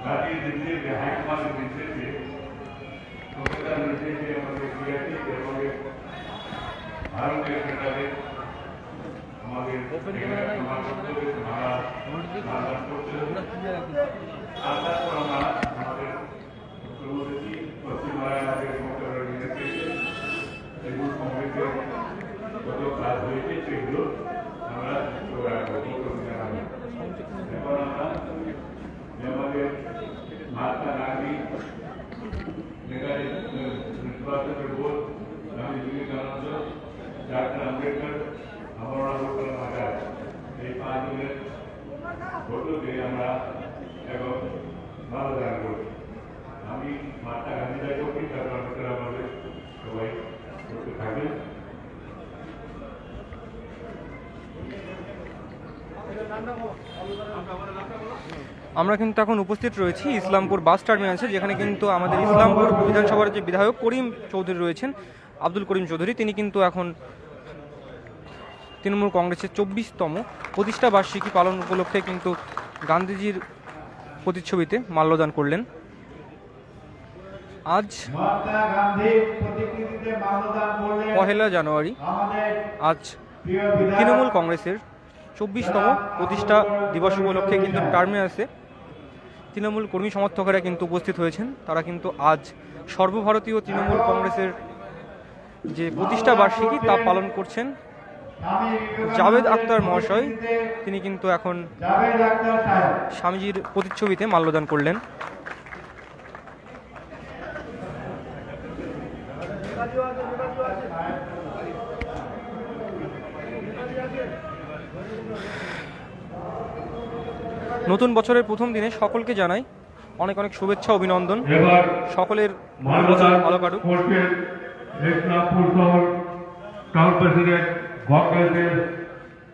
জাতির নির্দেশে হাইকমান্ডের নির্দেশে প্রফেসর নির্দেশে আমাদের ক্রিয়াটিভ এবং ভারতীয় সেটাকে আমাদের তারপর আমরা আমাদের পশ্চিমবাংলাদেশের মোটরের নির্দেশে যেগুলো কংগ্রেসের কত কাজ হয়েছে সেগুলো আমরা জানাবো। এখন আমরা আমাদের মহাত্মা গান্ধী নির্বাচনের বোধ স্বামী বিবেকানন্দ ডক্টর আম্বেদকর অমরনাথ আজাদ এই পাঁচজনের ফটোতে আমরা এখন মালদান করি। আমি মহাত্মা গান্ধীরা করি, ডক্টর আম্বেদকর আমাদের সবাই করতে থাকবেন। আমরা কিন্তু এখন উপস্থিত রয়েছি ইসলামপুর বাস টার্মিনাসে, যেখানে কিন্তু আমাদের ইসলামপুর বিধানসভার যে বিধায়ক করিম চৌধুরী রয়েছেন, আব্দুল করিম চৌধুরী, তিনি কিন্তু এখন তৃণমূল কংগ্রেসের 24তম প্রতিষ্ঠা বার্ষিকী পালন উপলক্ষে কিন্তু গান্ধীজির প্রতিচ্ছবিতে মাল্যদান করলেন। আজ 1 জানুয়ারি, আজ তৃণমূল কংগ্রেসের 24তম প্রতিষ্ঠা দিবস উপলক্ষে কিন্তু টার্মিনাসে তৃণমূল কর্মী সমর্থকেরা কিন্তু উপস্থিত হয়েছেন। তারা কিন্তু আজ সর্বভারতীয় তৃণমূল কংগ্রেসের যে প্রতিষ্ঠা বার্ষিকী তা পালন করছেন। জাভেদ আখতার মহাশয় তিনি কিন্তু এখন স্বামীজির প্রতিচ্ছবিতে মাল্যদান করলেন। নতুন বছরের প্রথম দিনে সকলকে জানাই অনেক অনেক শুভেচ্ছা, অভিনন্দন। সকলের ভালো কাটুক।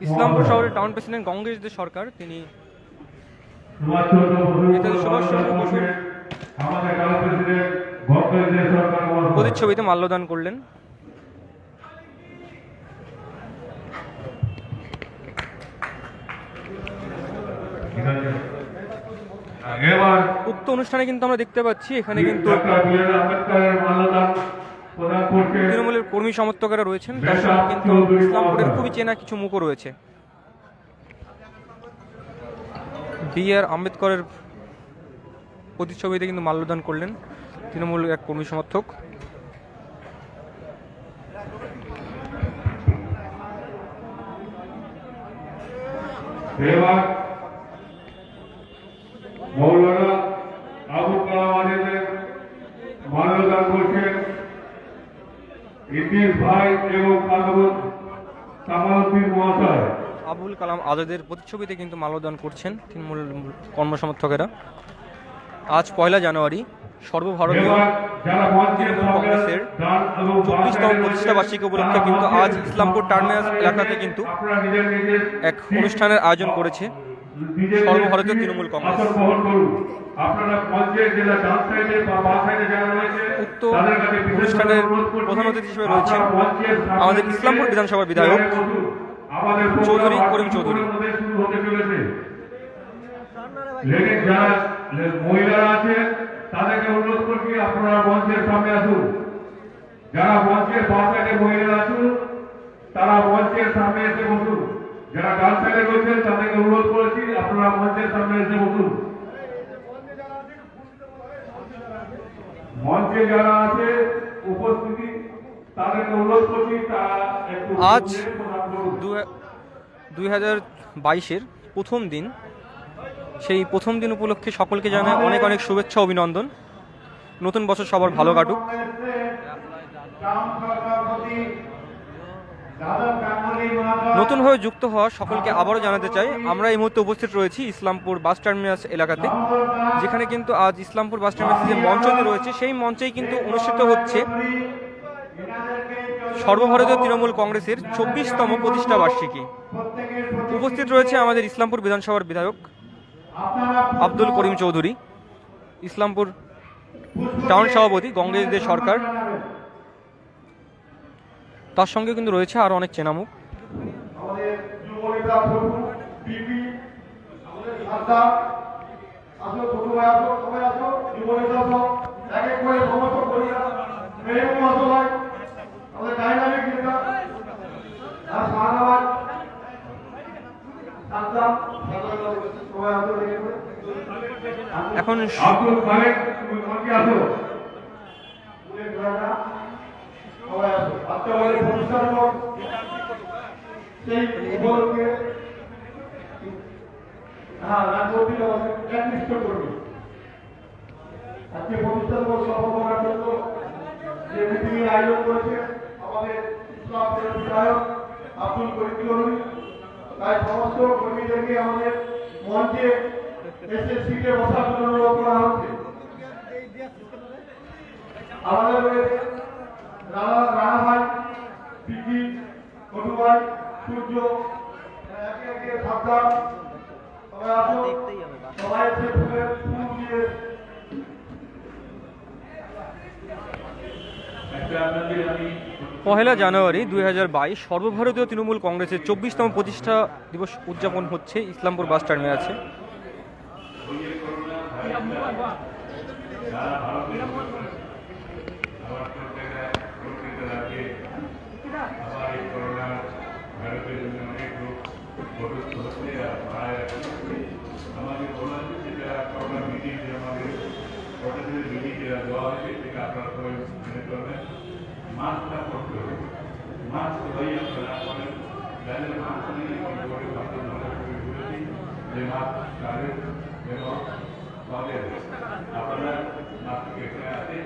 ইসলামপুর শহরের টাউন প্রেসিডেন্ট কংগ্রেসদের সরকার তিনি নেতাজি সুভাষচন্দ্র বসুর প্রতিচ্ছবিতে মাল্যদান করলেন। উক্ত অনুষ্ঠানে কিন্তু আমরা দেখতে পাচ্ছি এখানে কিন্তু তৃণমূলের কর্মী সমর্থকেরা রয়েছেন, তার সঙ্গে কিন্তু ইসলামপুরের খুবই চেনা কিছু মুখও রয়েছে। BR আম্বেদকরের প্রতিচ্ছবিতে কিন্তু মাল্যদান করলেন তৃণমূলের এক কর্মী সমর্থক। মৌলানা আবুল কালাম আজাদের মাল্যদান করছেন ইদ্রিস ভাই এবং কামালউদ্দিন মহাশয়। আবুল কালাম আজাদের প্রতিচ্ছবিতে কিন্তু মাল্যদান করছেন তৃণমূল কর্মসমর্থকেরা। আজ 1 জানুয়ারি সর্বভারতীয় তৃণমূল কংগ্রেসের 24তম প্রতিষ্ঠা বার্ষিকী উপলক্ষে কিন্তু আজ ইসলামপুর টার্মিনাস এলাকাতে কিন্তু এক অনুষ্ঠানের আয়োজন করেছে সর্বভারতীয় তৃণমূল কংগ্রেস। উক্ত অনুষ্ঠানের প্রধান অতিথি হিসেবে রয়েছেন আমাদের ইসলামপুর বিধানসভার বিধায়ক চৌধুরী করিম চৌধুরী। মহিলারা আছে তাদেরকে অনুরোধ করছি আপনারা মঞ্চের সামনে আসুন। যারা মঞ্চের বাঁ সাইডে মহিলারা আছেন তারা মঞ্চের সামনে এসে বসুন। যারা ডান সাইডে রয়েছেন তাদেরকে অনুরোধ করেছি আপনারা মঞ্চের সামনে এসে বসুন। মঞ্চে যারা আছে উপস্থিতি তাদেরকে অনুরোধ করছি তারা একটু আজ 2022-এর প্রথম দিন, সেই প্রথম দিন উপলক্ষে সকলকে জানাই অনেক অনেক শুভেচ্ছা, অভিনন্দন। নতুন বছর সবার ভালো কাটুক। নতুনভাবে যুক্ত হওয়া সকলকে আবারও জানাতে চাই আমরা এই মুহূর্তে উপস্থিত রয়েছি ইসলামপুর বাস টার্মিনাস এলাকাতে, যেখানে কিন্তু আজ ইসলামপুর বাস টার্মিনাসে যে মঞ্চটি রয়েছে সেই মঞ্চেই কিন্তু অনুষ্ঠিত হচ্ছে সর্বভারতীয় তৃণমূল কংগ্রেসের 24তম প্রতিষ্ঠা বার্ষিকী। উপস্থিত রয়েছে আমাদের ইসলামপুর বিধানসভার বিধায়ক আব্দুল করিম চৌধুরী, ইসলামপুর টাউন সভাপতি কংগ্রেসদের সরকার, তার সঙ্গে কিন্তু রয়েছে আরো অনেক চেনা মুখ। আসো ছোট ভাই আসো সবাই আসো জীবনে আসো এক এক করে সমস্ত করি না মেয়ে আসো ভাই আমাদের ডাইনামিক যেটা আর সারাবাদ সাদ্দাম সবাই আসো রেখে করে এখন আব্দুল খালেক তুমি মঞ্চে আসো। সবাই আসো আজকে আমাদের প্রতিষ্ঠান সেই উপলক্ষে হ্যাঁ রাজনীতি একনিষ্ঠ করবে আজকে প্রতিষ্ঠান সফল করার জন্য যে মিটিং আয়োজন করেছে আমাদের ইসলামের বিধায়ক আব্দুল করিম, তাই সমস্ত কর্মীদেরকে আমাদের মঞ্চে এসে সিটে বসার জন্য অনুরোধ করা হচ্ছে। আমাদের রয়েছে রানা ভাই, পিকি, কটু ভাই, সূর্য, একে একে সাবধান সবাই আসো, সবাই এসে ফুল দিয়ে পহেলা জানুয়ারি 2022 সর্বভারতীয় তৃণমূল কংগ্রেসের 24তম প্রতিষ্ঠা দিবস উদযাপন হচ্ছে ইসলামপুর বাস টার্মিনাসে। মাস্কটা করতে হবে, মাস্ক হয়ে আপনারা করেন, যাদের মাস্ক নেই করে ভাবতে বলেছি যে মাস্ক তাদের এবং তাদের আপনারা মাস্ক এখানে আছে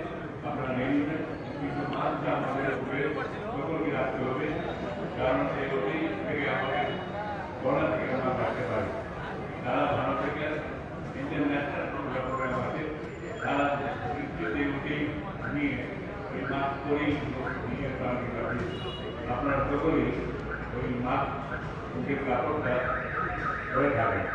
আপনারা নিয়ে নেবেন, কিন্তু মাস্কটা আমাদের উপরে সকলকে রাখতে হবে, কারণ এগুলোই থেকে আমাদের করোনা থেকে আমরা রাখতে পারি। তারা ভারত থেকে ইন্টারন্যাশনাল প্রোগ্রাম আছে, তারা উঠেই নিয়ে ওই মাস্ক করেই নিয়ে আপনারা সকলেই ওই মাস্ক মুখের কাপড়টা করে থাকেন।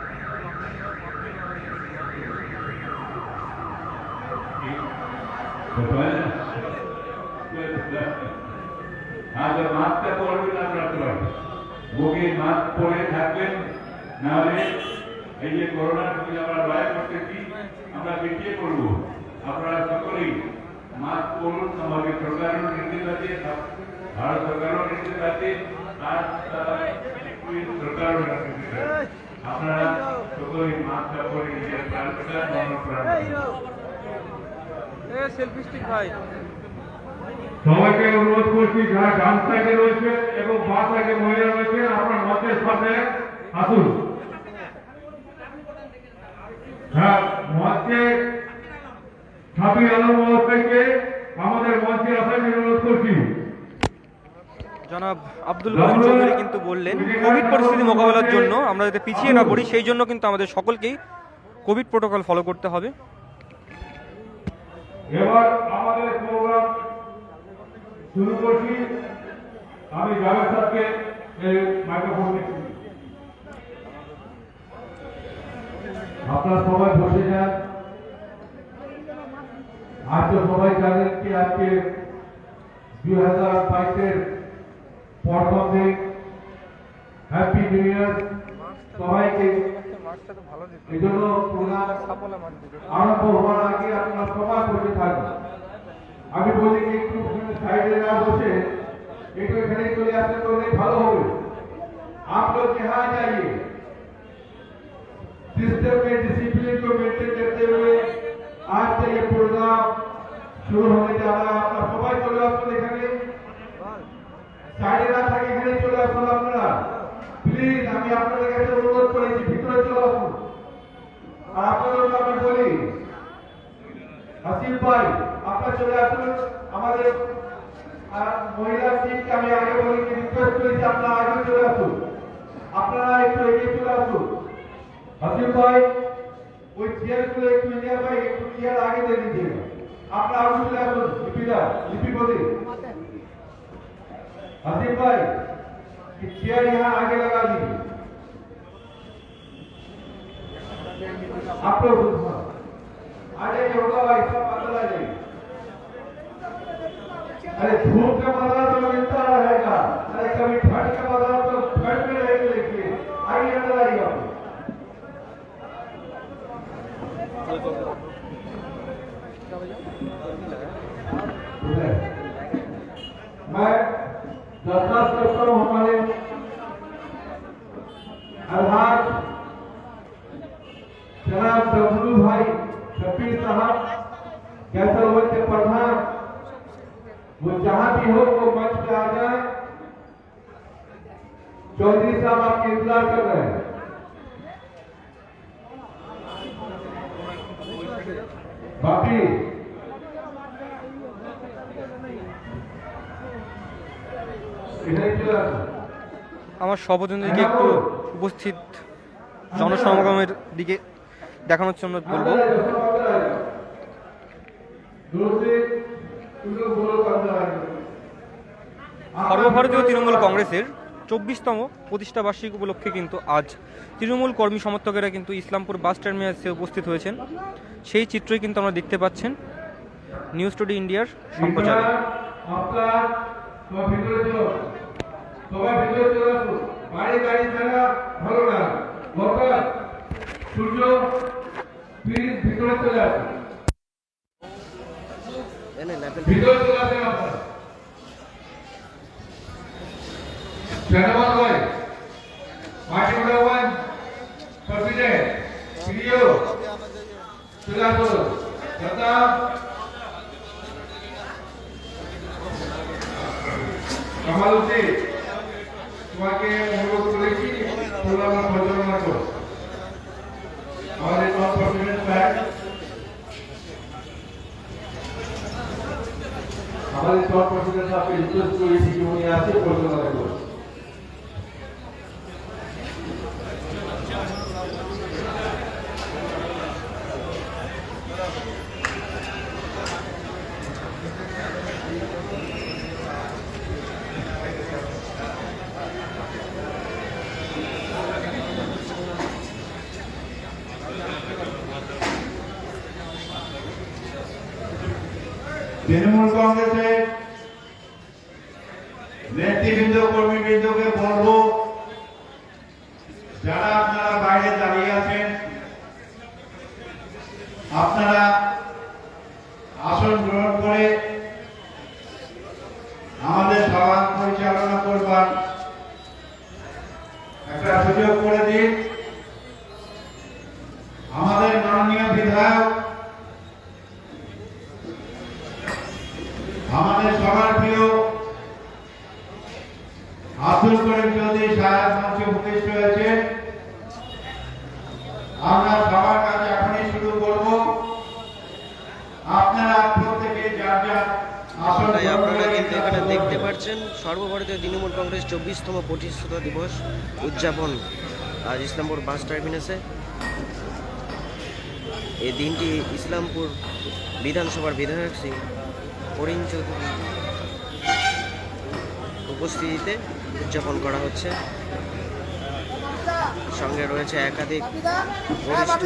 আচ্ছা মাস্কটা পরবেন আপনারা সবাই, মুখে মাস্ক পরে থাকবেন, নাহলে এই যে করোনা থেকে আমরা লড়াই করতেছি আমরা পিছিয়ে পড়বো। আপনারা সকলেই মাস্ক পরুন, আমাদের সরকারের নির্দেশ আছে, ভারত সরকারের নির্দেশ আছে, আর সরকারের নির্দেশ আছে। আপনারা সকলেই মাস্কটা পরে নিজের প্রাণটা মনোপ্রাণ সেলফি স্টিক ভাই সবাইকে অনুরোধ করছি যারা ডান সাইডে রয়েছে এবং বাঁ সাইডে মহিলা রয়েছে আপনার মঞ্চের সামনে আসুন। হ্যাঁ, মঞ্চে ছাত্রী আলম মহোদয়কে আমাদের মঞ্চে আসার অনুরোধ করছি। জনাব আব্দুল করিম চৌধুরী কিন্তু বললেন কোভিড পরিস্থিতি মোকাবেলার জন্য আমরা যাতে পিছিয়ে না পড়ি সেই জন্য কিন্তু আমাদের সকলকেই কোভিড প্রোটোকল ফলো করতে হবে। এবার আমাদের প্রোগ্রাম শুরু করছি। আমি জাভেদ সাহেবকে এই মাইক্রোফোন দিচ্ছি। আপনারা সবাই বসে যান। আজ তো সবাই জানেন কি আজকে 2022-এর প্রথম দিন। হ্যাপি নিউ ইয়ার সবাইকে। এই জন্য প্রোগ্রাম আরম্ভ হওয়ার আগে আপনারা সবাই বসে থাকবেন। আমি বলি কি একটু সাইডে না বসে একটু এখানে চলে আসলে তো ভালো হবে। आप लोग यहाँ जाइए, सिस्टम में डिसिप्लिन को मेंटेन करते हुए आज से ये प्रोग्राम शुरू होने जा रहा है। আপনারা সবাই চলে আসুন এখানে, সাইডে না থাকে এখানে চলে আসুন আপনারা প্লিজ। আমি আপনাদের কাছে অনুরোধ করেছি ভিতরে চলে আসুন। আর আপনাদেরকে আমি বলি হাসিফ ভাই আপনারা চলে আসুন। আমাদের মহিলা টিমকে আমি আগে বলি রিকোয়েস্ট করেছি আপনারা আগে চলে আসুন, আপনারা একটু এগিয়ে চলে আসুন। হাসিফ ভাই ওই চেয়ারগুলো একটু ইন্ডিয়া ভাই একটু চেয়ার आगे दे दीजिएगा। আপনারা আগে চলে আসুন। लिपि बोली हासिफ भाई कि चेयर यहाँ आगे लगा दीजिए। आप लोग आ जाइए, होगा भाई सब अंदर आ जाइए। अरे धूप का बाजार तो मिलता रहेगा, अरे कभी ठंड का बाजार तो ठंड में रहेगा। देखिए आइए अंदर आइए आप। मैं दरखास्त करता हूँ हमारे अल्हाज जनाब डब्लू भाई शफीर साहब कैसरवन के प्रधान, वो जहां भी हो वो मंच पे आ जाए। चौधरी साहब आपके इंतजार कर रहे हैं। बाकी আমার সহপ্রতিনিধিকে একটু উপস্থিত জনসমাগমের দিকে দেখানোর জন্য বলবো। সর্বভারতীয় তৃণমূল কংগ্রেসের 24তম প্রতিষ্ঠা বার্ষিক উপলক্ষে কিন্তু আজ তৃণমূল কর্মী সমর্থকেরা কিন্তু ইসলামপুর বাস টার্মিনাসে উপস্থিত হয়েছেন। সেই চিত্রই কিন্তু আমরা দেখতে পাচ্ছেন নিউজ টুডে ইন্ডিয়ার সম্প্রচারে। কামালুদ্দি তোমাকে অনুরোধ করেছি প্রোগ্রাম পরিচালনা করো। আমাদের নন পারমানেন্ট ব্যাগ আমাদের নন পারমানেন্ট সাথে রিকোয়েস্ট করেছি যে উনি আসে পরিচালনা করো। তৃণমূল কংগ্রেসের নেতৃবৃন্দ কর্মীবৃন্দকে বলবো, যারা আপনারা বাইরে দাঁড়িয়ে আছেন, আপনারা আসন গ্রহণ করে আমাদের সভা পরিচালনা করবার একটা সুযোগ করে দিন। আমাদের মাননীয় বিধায়ক, আমাদের সবার প্রিয় আব্দুল করিম চৌধুরী সাহেব মঞ্চে উপস্থিত হয়েছেন। আমরা সবার কাছে এখনই শুরু করব। আপনারা প্রত্যেকে যার যার আসন। আপনারা কিন্তু এখানে দেখতে পাচ্ছেন সর্বভারতীয় তৃণমূল কংগ্রেস 24তম প্রতিষ্ঠাতা দিবস উদযাপন আজ ইসলামপুর বাস টার্মিনাসে। এই দিনটি ইসলামপুর বিধানসভার বিধায়ক শ্রী করিম চৌধুরী উপস্থিতিতে উদযাপন করা হচ্ছে। সঙ্গে রয়েছে একাধিক বরিষ্ঠ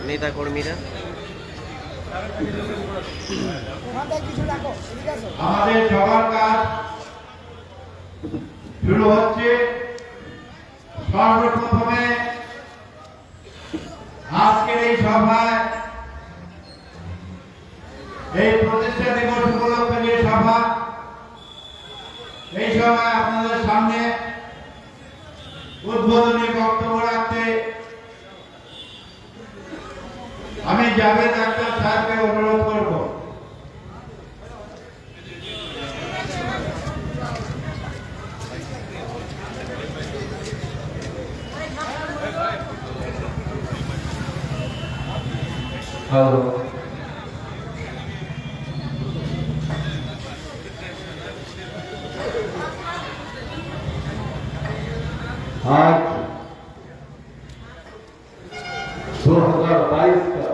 নেতা কর্মীরা। আমাদের সবার কাজ শুরু হচ্ছে। সর্বপ্রথমে আজকের এই সভায়, এই প্রতিষ্ঠা দিবস উপলক্ষে যে সভা, এই সময় আপনাদের সামনে উদ্বোধনী বক্তব্য রাখতে আমি জাভেদ আখতার সাহেবকে অনুরোধ করব। आज 2022 का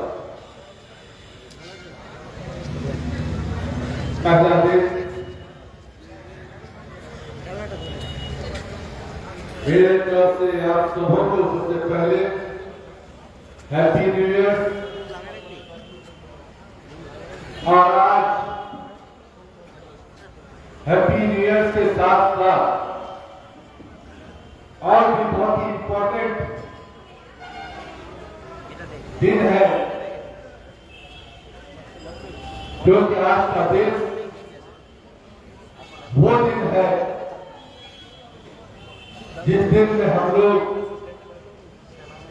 पहला दिन मेरे तरफ से आप सबको सबसे पहले हैप्पी न्यू ईयर। और आज हैप्पी न्यू ईयर के साथ साथ और भी बहुत ही इंपॉर्टेंट दिन है जो कि आज का दिन वो दिन है जिस दिन में हम लोग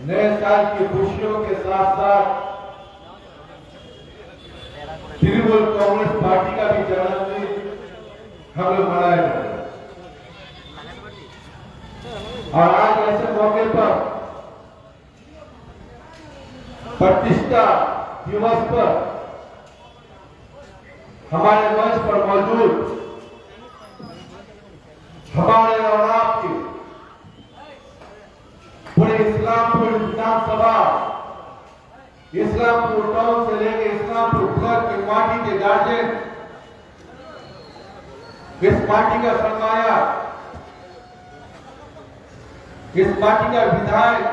नए साल की खुशियों के साथ साथ तृणमूल कांग्रेस पार्टी का भी जन्मदिन हम लोग मनाए जाते हैं। और आज ऐसे मौके पर प्रतिष्ठा दिवस पर हमारे मंच पर मौजूद हमारे और आपके पूरे इस्लामपुर विधानसभा, इस्लामपुर टाउन से लेकर इस्लामपुर ब्लॉक के पार्टी के गार्जियन, इस पार्टी का सरमाया, इस पार्टी का विधायक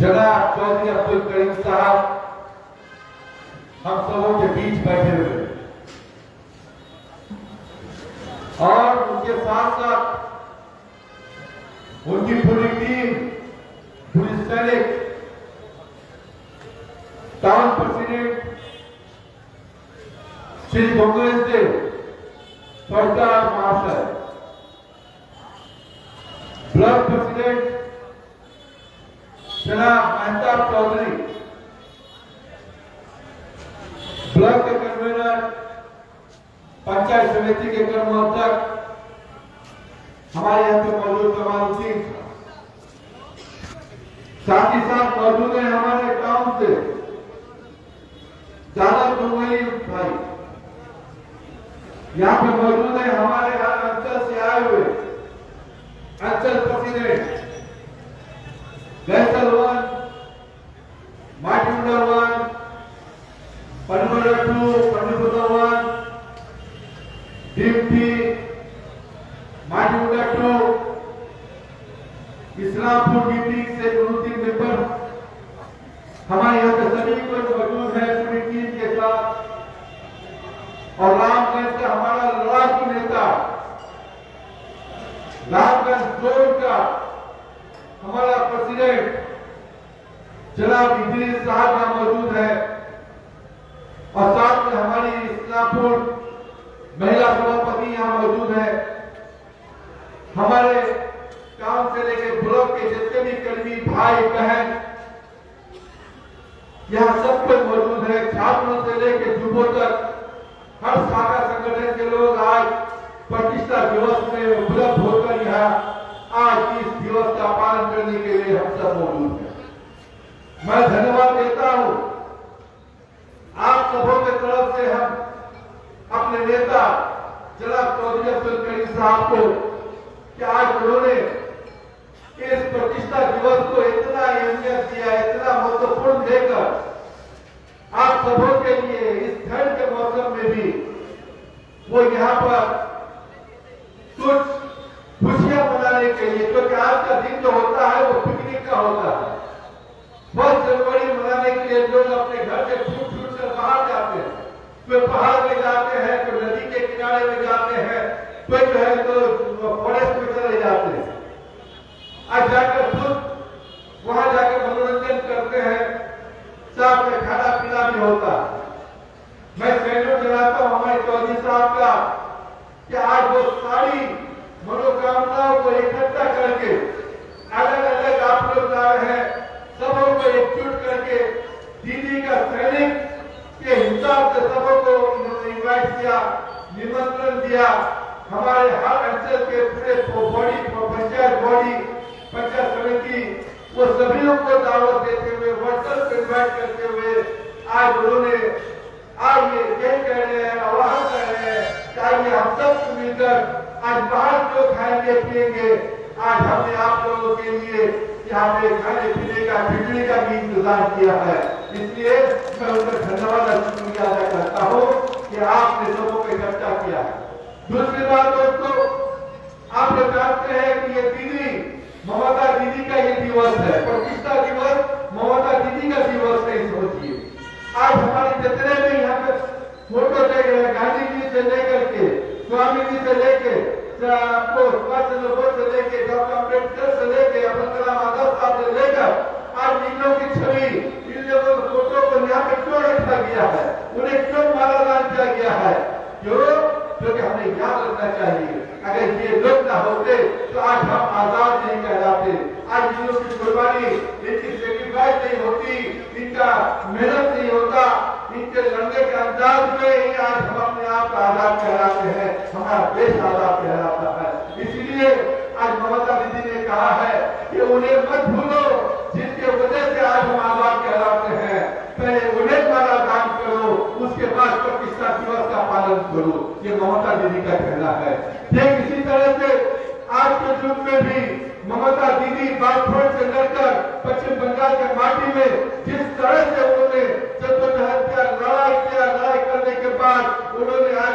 जनाब चौधरी अब्दुल करीम साहब हम सबों के बीच बैठे हुए और उनके साथ साथ उनकी पूरी टीम, पूरी सैनिक, टाउन प्रेसिडेंट श्री कांग्रेस देव सरदार महाशय, ब्लॉक प्रेसिडेंट जनाब मेहताब चौधरी, ब्लॉक के कन्वीनर, पंचायत समिति के कर्मचारी, हमारे यहाँ पे मौजूद कमालुद्दीन, साथ ही साथ मौजूद है हमारे टाउन से ज्यादा दुबई भाई, यहाँ पे मौजूद है हमारे अंचल से आए हुए अंचल president Gaisal one, Matimunda one, Panmara two, Pannipura one, Dimpi, Matimunda two, Islampur meeting से 2-3 मेंबर हमारे यहाँ पे सभी लोग मौजूद है पूरी टीम के साथ। और रामगंज का हमारा लड़ाकू नेता, रामगंज जोन का हमारा प्रेसिडेंट जनाब इदरीस साहब यहाँ मौजूद है और साथ में हमारी इस्लामपुर महिला सभापति यहाँ मौजूद है। हमारे टाउन से लेकर ब्लॉक के जितने भी कर्मी भाई बहन यहाँ सब कोई मौजूद है, छात्रों से लेकर युवकों तक हर शाखा संगठन के लोग आज प्रतिष्ठा दिवस में उपलब्ध होकर यहाँ आज इस दिवस का पालन करने के लिए हम सब मौजूद हैं। मैं धन्यवाद देता हूँ आप सबों की तरफ से हम अपने नेता जनाब चौधरी अब्दुल करीम साहब को कि आज उन्होंने इस प्रतिष्ठा दिवस को इतना अहमियत दिया, इतना महत्वपूर्ण देकर आप सबों के लिए इस ठंड के मौसम में भी वो यहाँ पर कुछ खुशियां मनाने के लिए, क्योंकि आज का दिन जो होता है वो पिकनिक का होता है। 1 जनवरी मनाने के लिए लोग अपने घर से छूट कर बाहर जाते हैं, कोई पहाड़ में जाते हैं, कोई नदी के किनारे में जाते हैं, कोई जो है तो फॉरेस्ट में चले जाते हैं। आज जाकर खुद वहां जाकर मनोरंजन करते हैं, साथ में खाना पीना भी होता है। मैं सैल्यूट जनाता हूं हमारे चौधरी साहब का कि आज वो सारी मनोकामनाओं को इकट्ठा करके अलग अलग आप लोग लाए हैं, सबों को एकजुट करके दीदी का सैनिक के हिसाब से सबों को इन्वाइट किया, निमंत्रण दिया। हमारे हर अंचल के पूरे बॉडी, पंचायत बॉडी, पंचायत समिति, वो सभी लोग को दावत देते हुए, वर्कर्स को इन्वाइट करते हुए आज उन्होंने आज ये कह रहे हैं, आह्वान कर रहे हैं कि आइए हम सब मिलकर आज बाहर जो खाएंगे पिएंगे, आज हमने आप लोगों के लिए यहाँ पे खाने पीने का, खिचड़ी का भी इंतजाम किया है। इसलिए मैं उनका धन्यवाद अदा करता हूँ कि आपने सबों को इकट्ठा किया है। दूसरी बात दोस्तों, आप लोग जानते हैं कि ये दीदी ममता दीदी का ये दिवस है, प्रतिष्ठा दिवस ममता दीदी का दिवस नहीं सोचिए। आज हमारे जितने भी यहाँ पे फोटो देख रहे हैं, गांधी जी से लेकर के, स्वामी जी से लेके, आपको सुभाष चंद्र बोस से लेके, डॉक्टर अम्बेडकर से लेके, अब्दुल कलाम आजाद साहब से तो आज हम आजाद नहीं कहलाते। आज इन लोगों की कुर्बानी, इनकी सेक्रीफाइस नहीं होती, इनका मेहनत नहीं होता, इनके लड़ने के अंदाज में ही आज हम अपने आप को आजाद कहलाते हैं, हमारा देश आजाद कहलाता है। इसलिए आज ममता दीदी ने कहा है कि उन्हें मत भूलो जिनके वजह से आज हम आजाद कहलाते हैं। पहले उन्हें माला दान करो, उसके बाद प्रतिष्ठा दिवस का पालन करो। ये ममता दीदी का कहना है। ठीक इसी तरह से आज के युग में भी ममता दीदी बागपत से लड़कर पश्चिम बंगाल के माटी में जिस तरह से उन्होंने जद्दोजहद किया, लड़ाई करने के बाद उन्होंने आज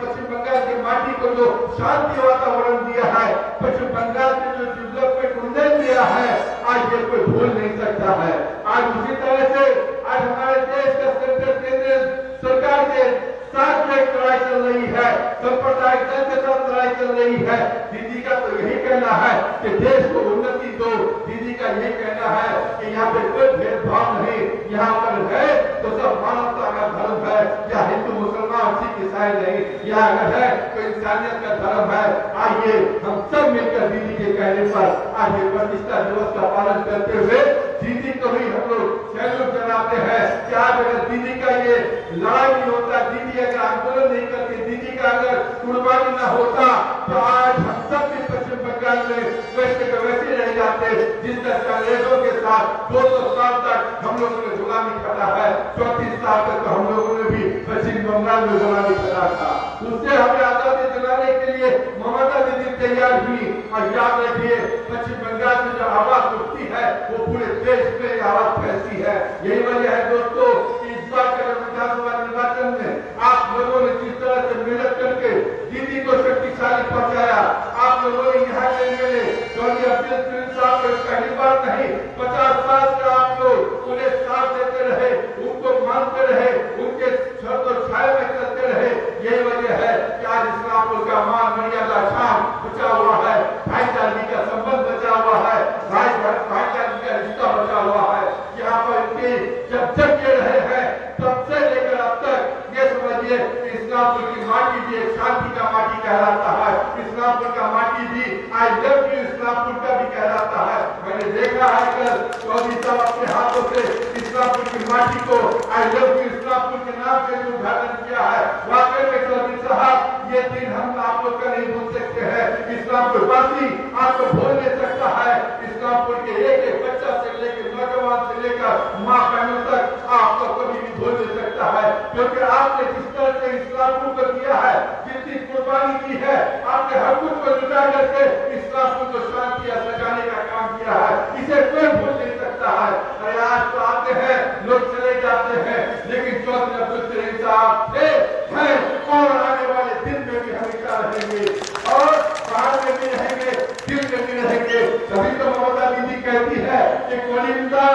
पश्चिम बंगाल के माटी को जो शांति वातावरण दिया है, पश्चिम बंगाल के जो डेवलपमेंट उन्नयन दिया है, आज ये कोई भूल नहीं सकता है। आज उसी तरह से आज हमारे देश का सेंट्रल केंद्र सरकार के साथ में लड़ाई चल रही है, सांप्रदायिक दल के साथ लड़ाई चल रही है। दीदी का तो यही कहना है कि देश को उन्नति दो। दीदी का यही कहना है कि यहाँ पे कोई भेदभाव नहीं, यहाँ पर है तो सब मानवता का धर्म है, या हिंदू मुसलमान सिख ईसाई नहीं, यहाँ अगर है तो इंसानियत का धर्म है। आइए हम सब मिलकर दीदी के कहने पर आज ये प्रतिष्ठा दिवस का पालन करते हुए दीदी को ही हम लोग सैल्यूट जनाते हैं कि आज अगर दीदी का ये लड़ाई नहीं होता, दीदी अगर आंदोलन नहीं करती, दीदी का अगर कुर्बानी न होता, तो आज हम सब भी पश्चिम बंगाल में वैसे के वैसे रह जाते। जिस तरह अंग्रेजों के साथ 200 साल तक हम लोगों ने गुलामी करा है, 34 साल तक तो हम लोगों ने भी पश्चिम बंगाल में गुलामी करा था। उससे हमें आजादी दिलाने के लिए ममता दीदी तैयार हुई। और याद रखिए, पश्चिम बंगाल से जो आवाज उठती है वो पूरे देश में आवाज फैलती है। यही वजह है दोस्तों, इस बार के विधानसभा निर्वाचन में आप लोगों ने जिस तरह से मेहनत करके दीदी को शक्तिशाली पहुंचाया, आप लोगों ने यहाँ के लिए डॉक्टर अब्दुल करीम साहब को पहली बार नहीं 50 साल से आप लोग उन्हें साथ देते रहे, उनको मानते रहे, उनके छाए में चलते रहे। यही वजह है कि आज इस्लामपुर का मान मर्यादा शान बचा हुआ है, भाईचारे का संबंध बचा हुआ है, भाईचारे का रिश्ता बचा हुआ है। यहाँ पर इनके जब ये रहे हैं तब से लेकर अब तक ये समझिए इस्लामपुर की माटी भी एक शांति का माटी कहलाता है। इस्लामपुर का माटी भी आई लव यू इस्लामपुर का भी कहलाता है। मैंने देखा है कल चौधरी साहब अपने हाथों से इस्लामपुर की माटी को आई लव यू इस्लामपुर के नाम से उद्घाटन किया है। वाकई में चौधरी साहब ये दिन हम आप लोग का नहीं भूल सकते हैं। इस्लामपुर वासी आपको भूल नहीं सकता है। इस्लामपुर के एक एक बच्चा से लेकर नौजवान से लेकर माँ बहनों तक आपको कभी भी भूल नहीं सकता है, क्योंकि आपने जिस तरह से इस्लामपुर को दिया है, जितनी कुर्बानी की है, आपने हर कुछ को जुटा करके इस्लामपुर को शांति सजाने का काम किया है। इसे कोई भूल नहीं सकता है। अरे आज तो आते हैं लोग चले जाते हैं, लेकिन चौधरी अब्दुल करीम साहब थे हैं और आने वाले दिन में भी हमेशा रहेंगे और बाहर में भी रहेंगे, दिल में भी रहेंगे। तभी तो ममता दीदी कहती है कि कोलिंदा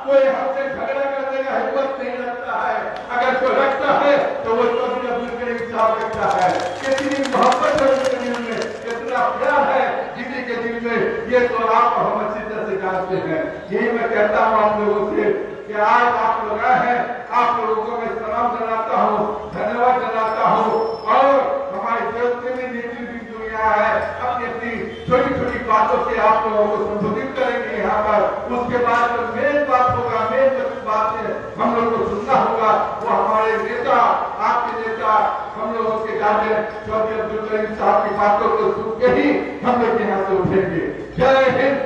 कोई हमसे झगड़ा करने का हिम्मत नहीं रखता है, अगर कोई रखता है तो वो चौधरी अब्दुल करीम साहब रखता है। कितनी मोहब्बत है उनके दिल में, कितना प्यार है दीदी के दिल में, ये तो आप हम अच्छी तरह से जानते हैं। यही मैं कहता हूँ आप लोगों से कि आज आप लोग आए हैं, आप लोगों को मैं सलाम जनाता हूँ, धन्यवाद जनाता हूँ। और हमारे देश में नेतृत्व दुनिया है, अपनी अपनी छोटी छोटी बातों से आप लोगों को संबोधित करेंगे यहाँ पर। उसके बाद जो मेन बात होगा, मेन बात है हम लोगों को सुनना होगा, वो हमारे नेता, आपके नेता, हम लोगों के गार्जियन चौधरी अब्दुल करीम साहब की बातों को सुन के ही हम लोग यहाँ से उठेंगे। जय हिंद,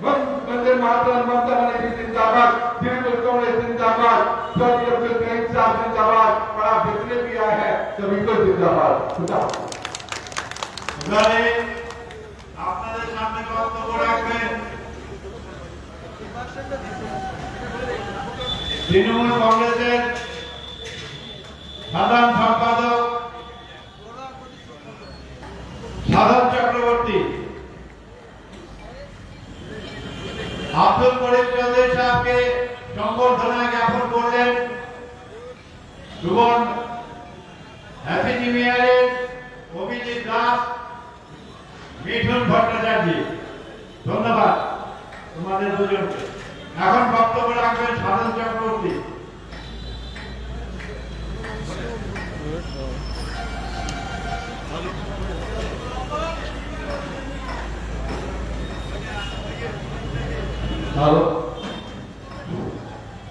वंदे मातरम, ममता बनर्जी जिंदाबाद, तृणमूल कांग्रेस जिंदाबाद, चौधरी अब्दुल करीम साहब जिंदाबाद। और आप जितने भी आए हैं सभी को जिंदाबाद। खुदा আপনাদের সামনে বক্তব্য রাখবেন তৃণমূল কংগ্রেসের সাধারণ সম্পাদক সাধন চক্রবর্তী। আব্দুল করিম চৌধুরী সাহেবকে সংবর্ধনা জ্ঞাপন করলেন সুবন হ্যাপি নিউ ইয়ারের অভিজিৎ দাস, মিঠুন ভট্টাচার্য। ধন্যবাদ তোমাদের দুজনকে। এখন বক্তব্য রাখবেন সাধন চক্রবর্তী। हेलो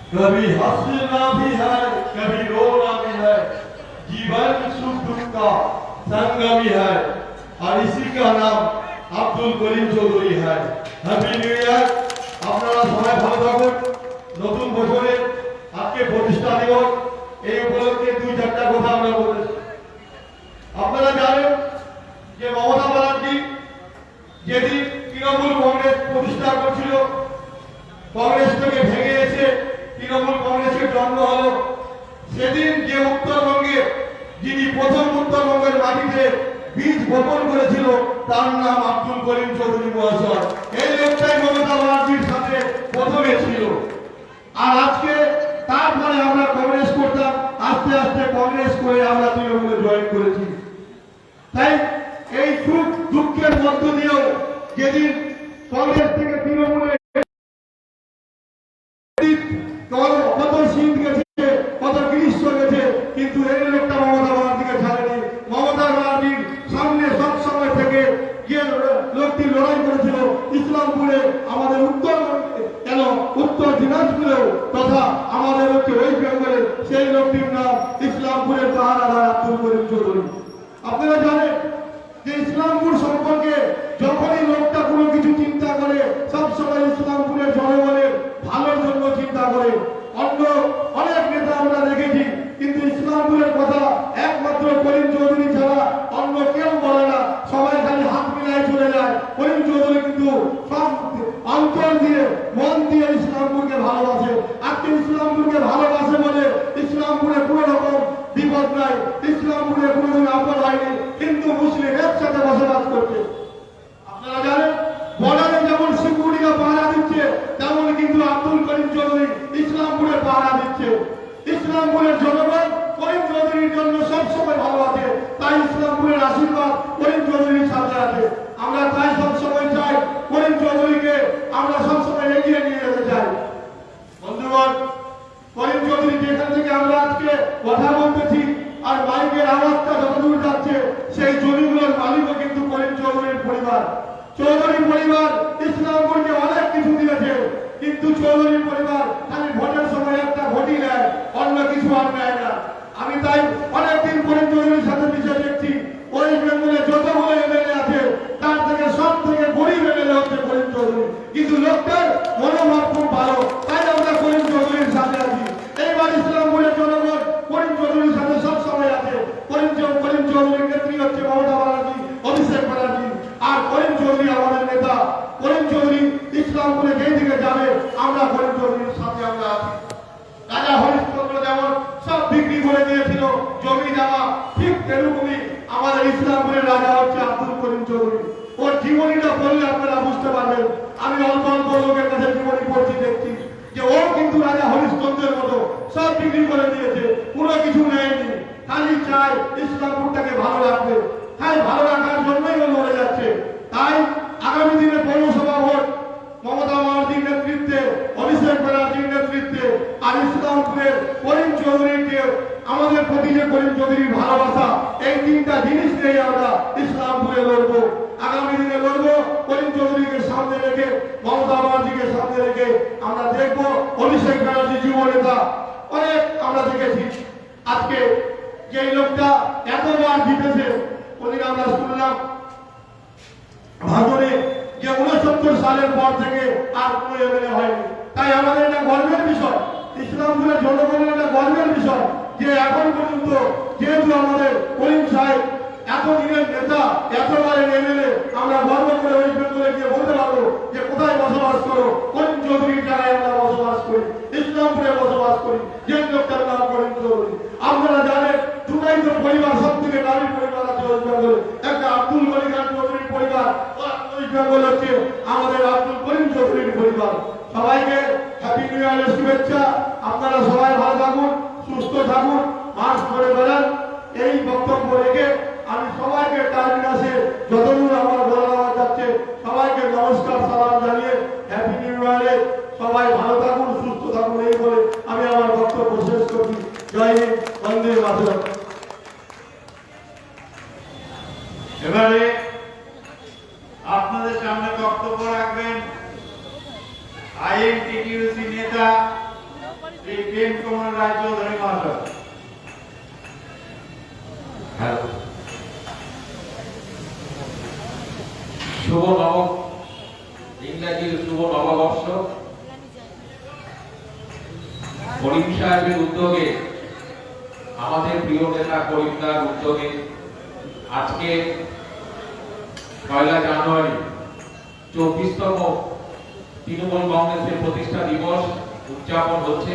कभी हंसना भी है कभी रोना भी है जीवन सुख दुख का संगम ही है और इसी का नाम अब्दुल करीम चौधरी है हैप्पी নিউ ইয়ার আপনারা সবাই ভালো থাকুন নতুন বছরে আজকে প্রতিষ্ঠা দিবস এই উপলক্ষে দুই চারটা কথা আমরা বলেছি আপনারা জানেন যে মমতা ব্যানার্জি যেদিন তৃণমূল কংগ্রেস প্রতিষ্ঠা করছিল কংগ্রেস থেকে ভেঙে এসে তৃণমূল কংগ্রেসের জন্ম হলো সেদিন যে উত্তরবঙ্গে যিনি প্রথম উত্তরবঙ্গের মাটিতে বীজ বপন করেছিল তার নাম আব্দুল করিম চৌধুরী মহাশয় এই লোকটাই মমতা ব্যানার্জির সাথে প্রথমে ছিল আর আজকে তারপরে আমরা কংগ্রেস করতাম আস্তে আস্তে কংগ্রেস করে আমরা তৃণমূলে জয়েন করেছি তাই এই সুখ দুঃখের মধ্য দিয়েও যেদিন কংগ্রেস থেকে তৃণমূলে কত শীত গেছে কত গ্রীষ্ম গেছে কিন্তু এই লোকটা মমতা ব্যানার্জিকে ছাড়েনি মমতা ব্যানার্জির সামনে সব সময় থেকে যে লোকটি লড়াই করেছিল ইসলামপুরে আমাদের উত্তরবঙ্গে কেন উত্তর দিনাজপুরেও তথা আমাদের হচ্ছে ওয়েস্ট বেঙ্গলে সেই লোকটির নাম ইসলামপুরের পাহারাদার আব্দুল করিম চৌধুরী আপনারা জানেন যে ইসলামপুর সম্পর্কে যখনই লোকটা কোনো কিছু চিন্তা করে সবসময় ইসলামপুরের জনগণের ভালোর জন্য চিন্তা করে অন্য অনেক নেতা আমরা দেখেছি কিন্তু ইসলামপুরের কথা একমাত্র করিম চৌধুরী ছাড়া অন্য কেউ বলে না সবাই খালি হাত মিলায় চলে যায় করিম চৌধুরী কিন্তু সব অন্তর দিয়ে মন দিয়ে ইসলামপুরকে ভালোবাসে আজকে ইসলামপুরকে ভালোবাসে বলে ইসলামপুরে কোনো রকম বিপদ নাই ইসলামপুরে কোনোদিন আপদ হয়নি হিন্দু মুসলিম একসাথে বসবাস করছে আপনারা জানেন বর্ডারে যেমন সিকিউরিটিরা পাহারা দিচ্ছে তেমন কিন্তু আব্দুল করিম চৌধুরী ইসলামপুরে পাহারা দিচ্ছে ইসলামপুরের জনগণ করিম চৌধুরীর জন্য সবসময় ভালো আছে তাই ইসলামপুরের আশীর্বাদ করিম চৌধুরীর সাথে আছে আমরা তাই সবসময় চাই করিম চৌধুরীকে আমরা সবসময় এগিয়ে নিয়ে যেতে চাই বন্ধুগণ করিম চৌধুরী যেখান থেকে আমরা আজকে কথা বলতেছি আর মাইকের আওয়াজটা যতদূর যাচ্ছে সেই জমিগুলোর মালিকও কিন্তু করিম চৌধুরীর পরিবার চৌধুরী পরিবার ইসলামপুরকে অনেক কিছু দিয়েছে কিন্তু চৌধুরী পরিবার খালি ভোটের সময় একটা ভোটই নেয় অন্য কিছু আর নেয় না আমি তাই অনেকদিন করিম চৌধুরীর সাথে মিশে দেখছি ওয়েস্ট বেঙ্গলে যতগুলো এমএলএ আছে তার থেকে সব থেকে গরিব এমএলএ হচ্ছে করিম চৌধুরী কিন্তু লোকটার মনোভাব খুব ভালো তাই আমরা করিম চৌধুরীর সাথে আছি এইবার ইসলামপুরের জনগণ করিম চৌধুরীর সাথে সব সময় আছে করিম চৌধুরীর নেত্রী হচ্ছে মমতা ব্যানার্জি অভিষেক ব্যানার্জি আর করিম চৌধুরী আমাদের নেতা করিম চৌধুরী ইসলামপুরে যেই দিকে যাবে আমরা করিম চৌধুরীর সাথে আমরা আছি রাজা হরিশ্চন্দ্র যেমন সব বিক্রি করে দিয়েছিল জমি জামা ঠিক তেরকমই আমাদের ইসলামপুরের রাজা হচ্ছে আব্দুল করিম চৌধুরী ওর জীবনীটা পড়লে আপনারা বুঝতে পারবেন আমি অল্প অল্প লোকের কাছে জীবনী পড়ছি দেখছি যে ও কিন্তু রাজা হরিশ্চন্দ্রের মতো সব বিক্রি করে দিয়েছে কোনো কিছু নেয়নি খালি চায় ইসলামপুরটাকে ভালো রাখবে তাই ভালো রাখার জন্যই ও লড়ে যাচ্ছে তাই আগামী দিনে পৌরসভা ভোট মমতা ব্যানার্জির নেতৃত্বে অভিষেক ব্যানার্জির নেতৃত্বে আর ইসলামপুরের করিম চৌধুরীকে আমাদের প্রতি যে করিম চৌধুরীর ভালোবাসা এই তিনটা জিনিস নিয়ে আমরা ইসলামপুরে লড়বো আগামী দিনে লড়বো করিম চৌধুরীকে সামনে রেখে মমতা ব্যানার্জিকে সামনে রেখে আমরা দেখবো অভিষেক ব্যানার্জি যুব নেতা অনেক আমরা দেখেছি আজকে যে লোকটা এতবার জিতেছে ওদিন আমরা শুনলাম ভাঙনে যে 69 সালের পর থেকে আর কোনো এমএলএ হয়নি তাই আমাদের এটা গর্বের বিষয় ইসলামপুরের জনগণের এটা গর্বের বিষয় যে এখন পর্যন্ত যেহেতু আমাদের করিম সাহেব এত দিনের নেতা এতবারের এমএলএ আমরা গর্ব করে ওয়েস্ট বেঙ্গলে গিয়ে বলতে পারবো যে কোথায় বসবাস করো করিম চৌধুরীর জায়গায় আমরা বসবাস করি ইসলামপুরে বসবাস করি যে লোকটার নাম করিম চৌধুরী আপনারা জানেন দুটাই তো পরিবার সব থেকে দামি পরিবার আছে ওয়েস্ট বেঙ্গলে একটা আব্দুল করিম চৌধুরীর পরিবার ওয়েস্ট বেঙ্গল হচ্ছে আমাদের আব্দুল করিম চৌধুরীর পরিবার সবাইকে হ্যাপি নিউ ইয়ারের শুভেচ্ছা আপনারা সবাই ভালো থাকুন সুস্থ থাকুন মাস্ক পরে বেড়ান এই বক্তব্য রেখে আমি সবাইকে টার্মিনাসে যতদূর আমার বলা যাচ্ছে সবাইকে নমস্কার সালাম জানিয়ে হ্যাপি নিউ ইয়ারে সবাই ভালো থাকুন সুস্থ থাকুন এই বলে আমি আমার বক্তব্য শেষ করছি জয় হিন্দ বন্দে মাতরম এবারে আপনাদের সামনে বক্তব্য রাখবেন আইএনটিটিউসি নেতা শ্রী প্রেম কুমার রায় চৌধুরী মহাশয়। শুভ নব ইংরাজির শুভ নববর্ষ। করিম সাহেবের উদ্যোগে, আমাদের প্রিয় নেতা করিমদার উদ্যোগে আজকে 1 জানুয়ারি 24তম তৃণমূল কংগ্রেসের প্রতিষ্ঠা দিবস উদযাপন হচ্ছে।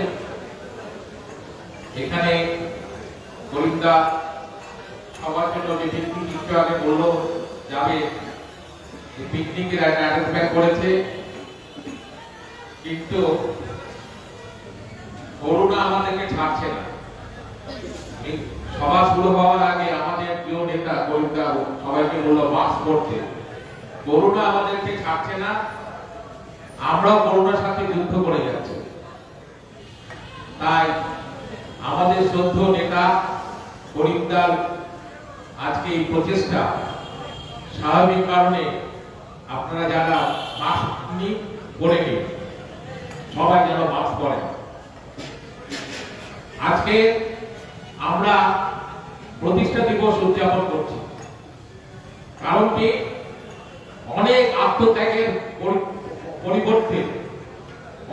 এখানে করিমদা সবার জন্য যে পিকনিক একটু আগে বললো যাবে, পিকনিকের অ্যারেঞ্জমেন্ট করেছে, কিন্তু করোনা আমাদেরকে ছাড়ছে না। সভা শুরু হওয়ার আগে আমাদের প্রিয় নেতা করিমদা সবাইকে বললো মাস্ক পরতে। করোনা আমাদেরকে ছাড়ছে না, আমরাও করোনার সাথে যুদ্ধ করে যাচ্ছি। তাই আমাদের শ্রদ্ধেয় নেতা করিমদার আজকে এই প্রচেষ্টা, স্বাভাবিক কারণে আপনারা যারা মাস্ক পরে নিন, সবাই যেন মাস্ক পরেন। আজকে আমরা প্রতিষ্ঠা দিবস উদযাপন করছি, কারণটি অনেক আত্মত্যাগের পরিবর্তে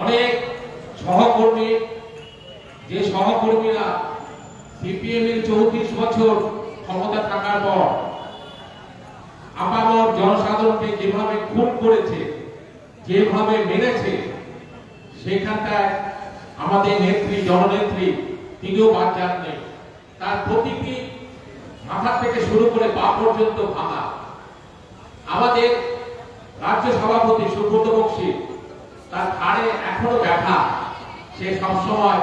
অনেক সহকর্মী, যে সহকর্মীরা সিপিএম এর 34 বছর ক্ষমতা থাকার পর আপামর জনসাধারণকে যেভাবে খুন করেছে, যেভাবে মেরেছে, সেখানটায় আমাদের নেত্রী, জননেত্রী তিনিও বাদ যাননি। তার প্রতিটি মাথা থেকে শুরু করে পা পর্যন্ত ভাঙা। আমাদের রাজ্য সভাপতি সুব্রত বক্সী, তার ঘাড়ে এখনো ব্যথা, সে সবসময়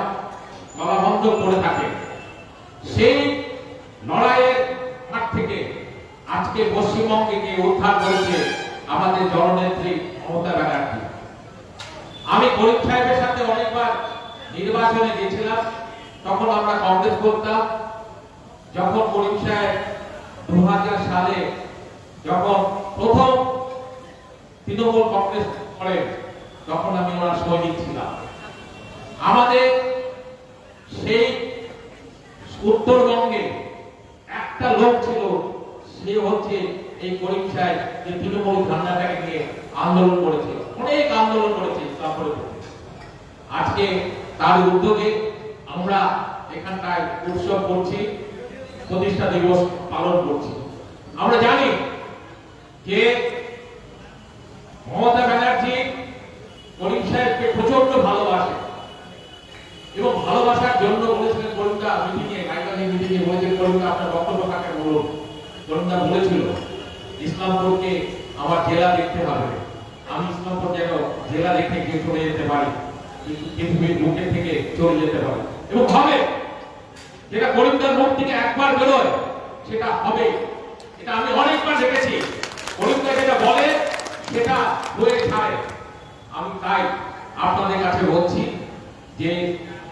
গলা বন্ধ করে থাকে। সেই লড়াইয়ের মাঠ থেকে আজকে পশ্চিমবঙ্গে উদ্ধার করেছে আমাদের জননেত্রী মমতা ব্যানার্জি। আমি করিম সাহেবের সাথে অনেকবার নির্বাচনে গেছিলাম, তখন আমরা কংগ্রেস করতাম। যখন করিম সাহেব 2000 সালে যখন প্রথম তৃণমূল কংগ্রেস করেন, তখন আমি ওনার সৈনিক ছিলাম। আমাদের সেই উত্তরবঙ্গে একটা লোক ছিল, সে হচ্ছে এই করিম সাহেব, যে তৃণমূল ধান্দাটাকে নিয়ে আন্দোলন করেছে, অনেক আন্দোলন করেছে ইসলামপুরে। আজকে তার উদ্যোগে আমরা এখানটায় উৎসব করছি, প্রতিষ্ঠা দিবস পালন করছি। আমরা জানি যে মমতা ব্যানার্জি করিম সাহেবকে প্রচন্ড ভালোবাসে, এবং ভালোবাসার জন্য বলেছিলেন করিমদা মিটিংয়ে, গাইবান্ধী মিটিংয়ে বলেছিলেন করিমদা আপনার বক্তব্য কাকে বলুন। করিমদা বলেছিল ইসলামপুরকে আমার জেলা দেখতে হবে, আমি ইসলামপুর যেন জেলা দেখে গিয়ে চলে যেতে পারি, পৃথিবীর বুকের থেকে চলে যেতে পারি, এবং হবে। যেটা করিমদার মুখ থেকে একবার বেরোয় সেটা হবে। এটা আমি অনেকবার দেখেছি, করিমদা যেটা বলে সেটা হয়ে ছাড়ে। আমি তাই আপনাদের কাছে বলছি যে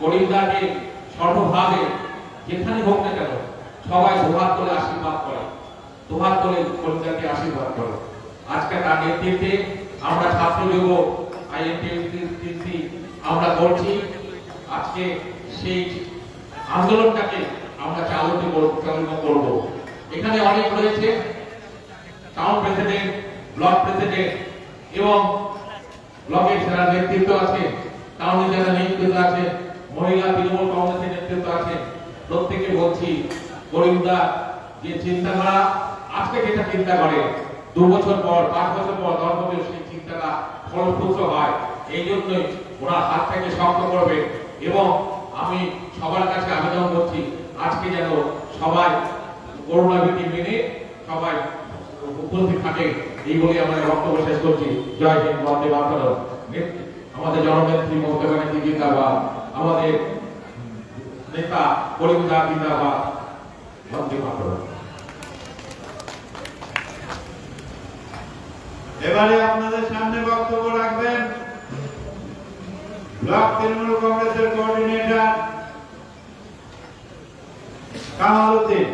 করিমদাকে সর্বভাবে যেখানে হোক না কেন সবাই দুহাত তুলে আশীর্বাদ করে, দুহাত তুলে করিমদাকে আশীর্বাদ করে। আজকে তার নেতৃত্বে আমরা ছাত্র যুব আইএনটিটিউসি আমরা করছি। আজকে সেই আন্দোলনটাকে আমরা চালনা করব। এখানে অনেক রয়েছে, টাউন প্রেসিডেন্ট, ব্লক প্রেসিডেন্ট এবং ব্লকের যারা নেতৃত্ব আছে, টাউনে যারা নেতৃত্ব আছে, মহিলা তৃণমূল কংগ্রেসের নেতৃত্ব আছে, প্রত্যেকে বলছি করিমদা যে চিন্তাধারা আজকে যেটা চিন্তা করে, 2 বছর পর, 5 বছর পর, 10 বছর সেই চিন্তাটা ফলপ্রসূ হয়। এই জন্যই ওনার হাত থেকে শক্ত করবে। এবং আমি সবার কাছে আবেদন করছি আজকে যেন সবাই করোনা বিধি মেনে সবাই উপস্থিত থাকে, এই বলে আমরা বক্তব্য শেষ করছি। জয় হিন্দ, বন্দে মাতরম। আমাদের জননেত্রী মমতা ব্যানার্জি জিন্দাবাদ, আমাদের নেতা করিমদা জিন্দাবাদ, বন্দে মাতরম। এবারে আপনাদের সামনে বক্তব্য রাখবেন ব্লক তৃণমূল কংগ্রেসের কোঅর্ডিনেটর কামাল উদ্দিন।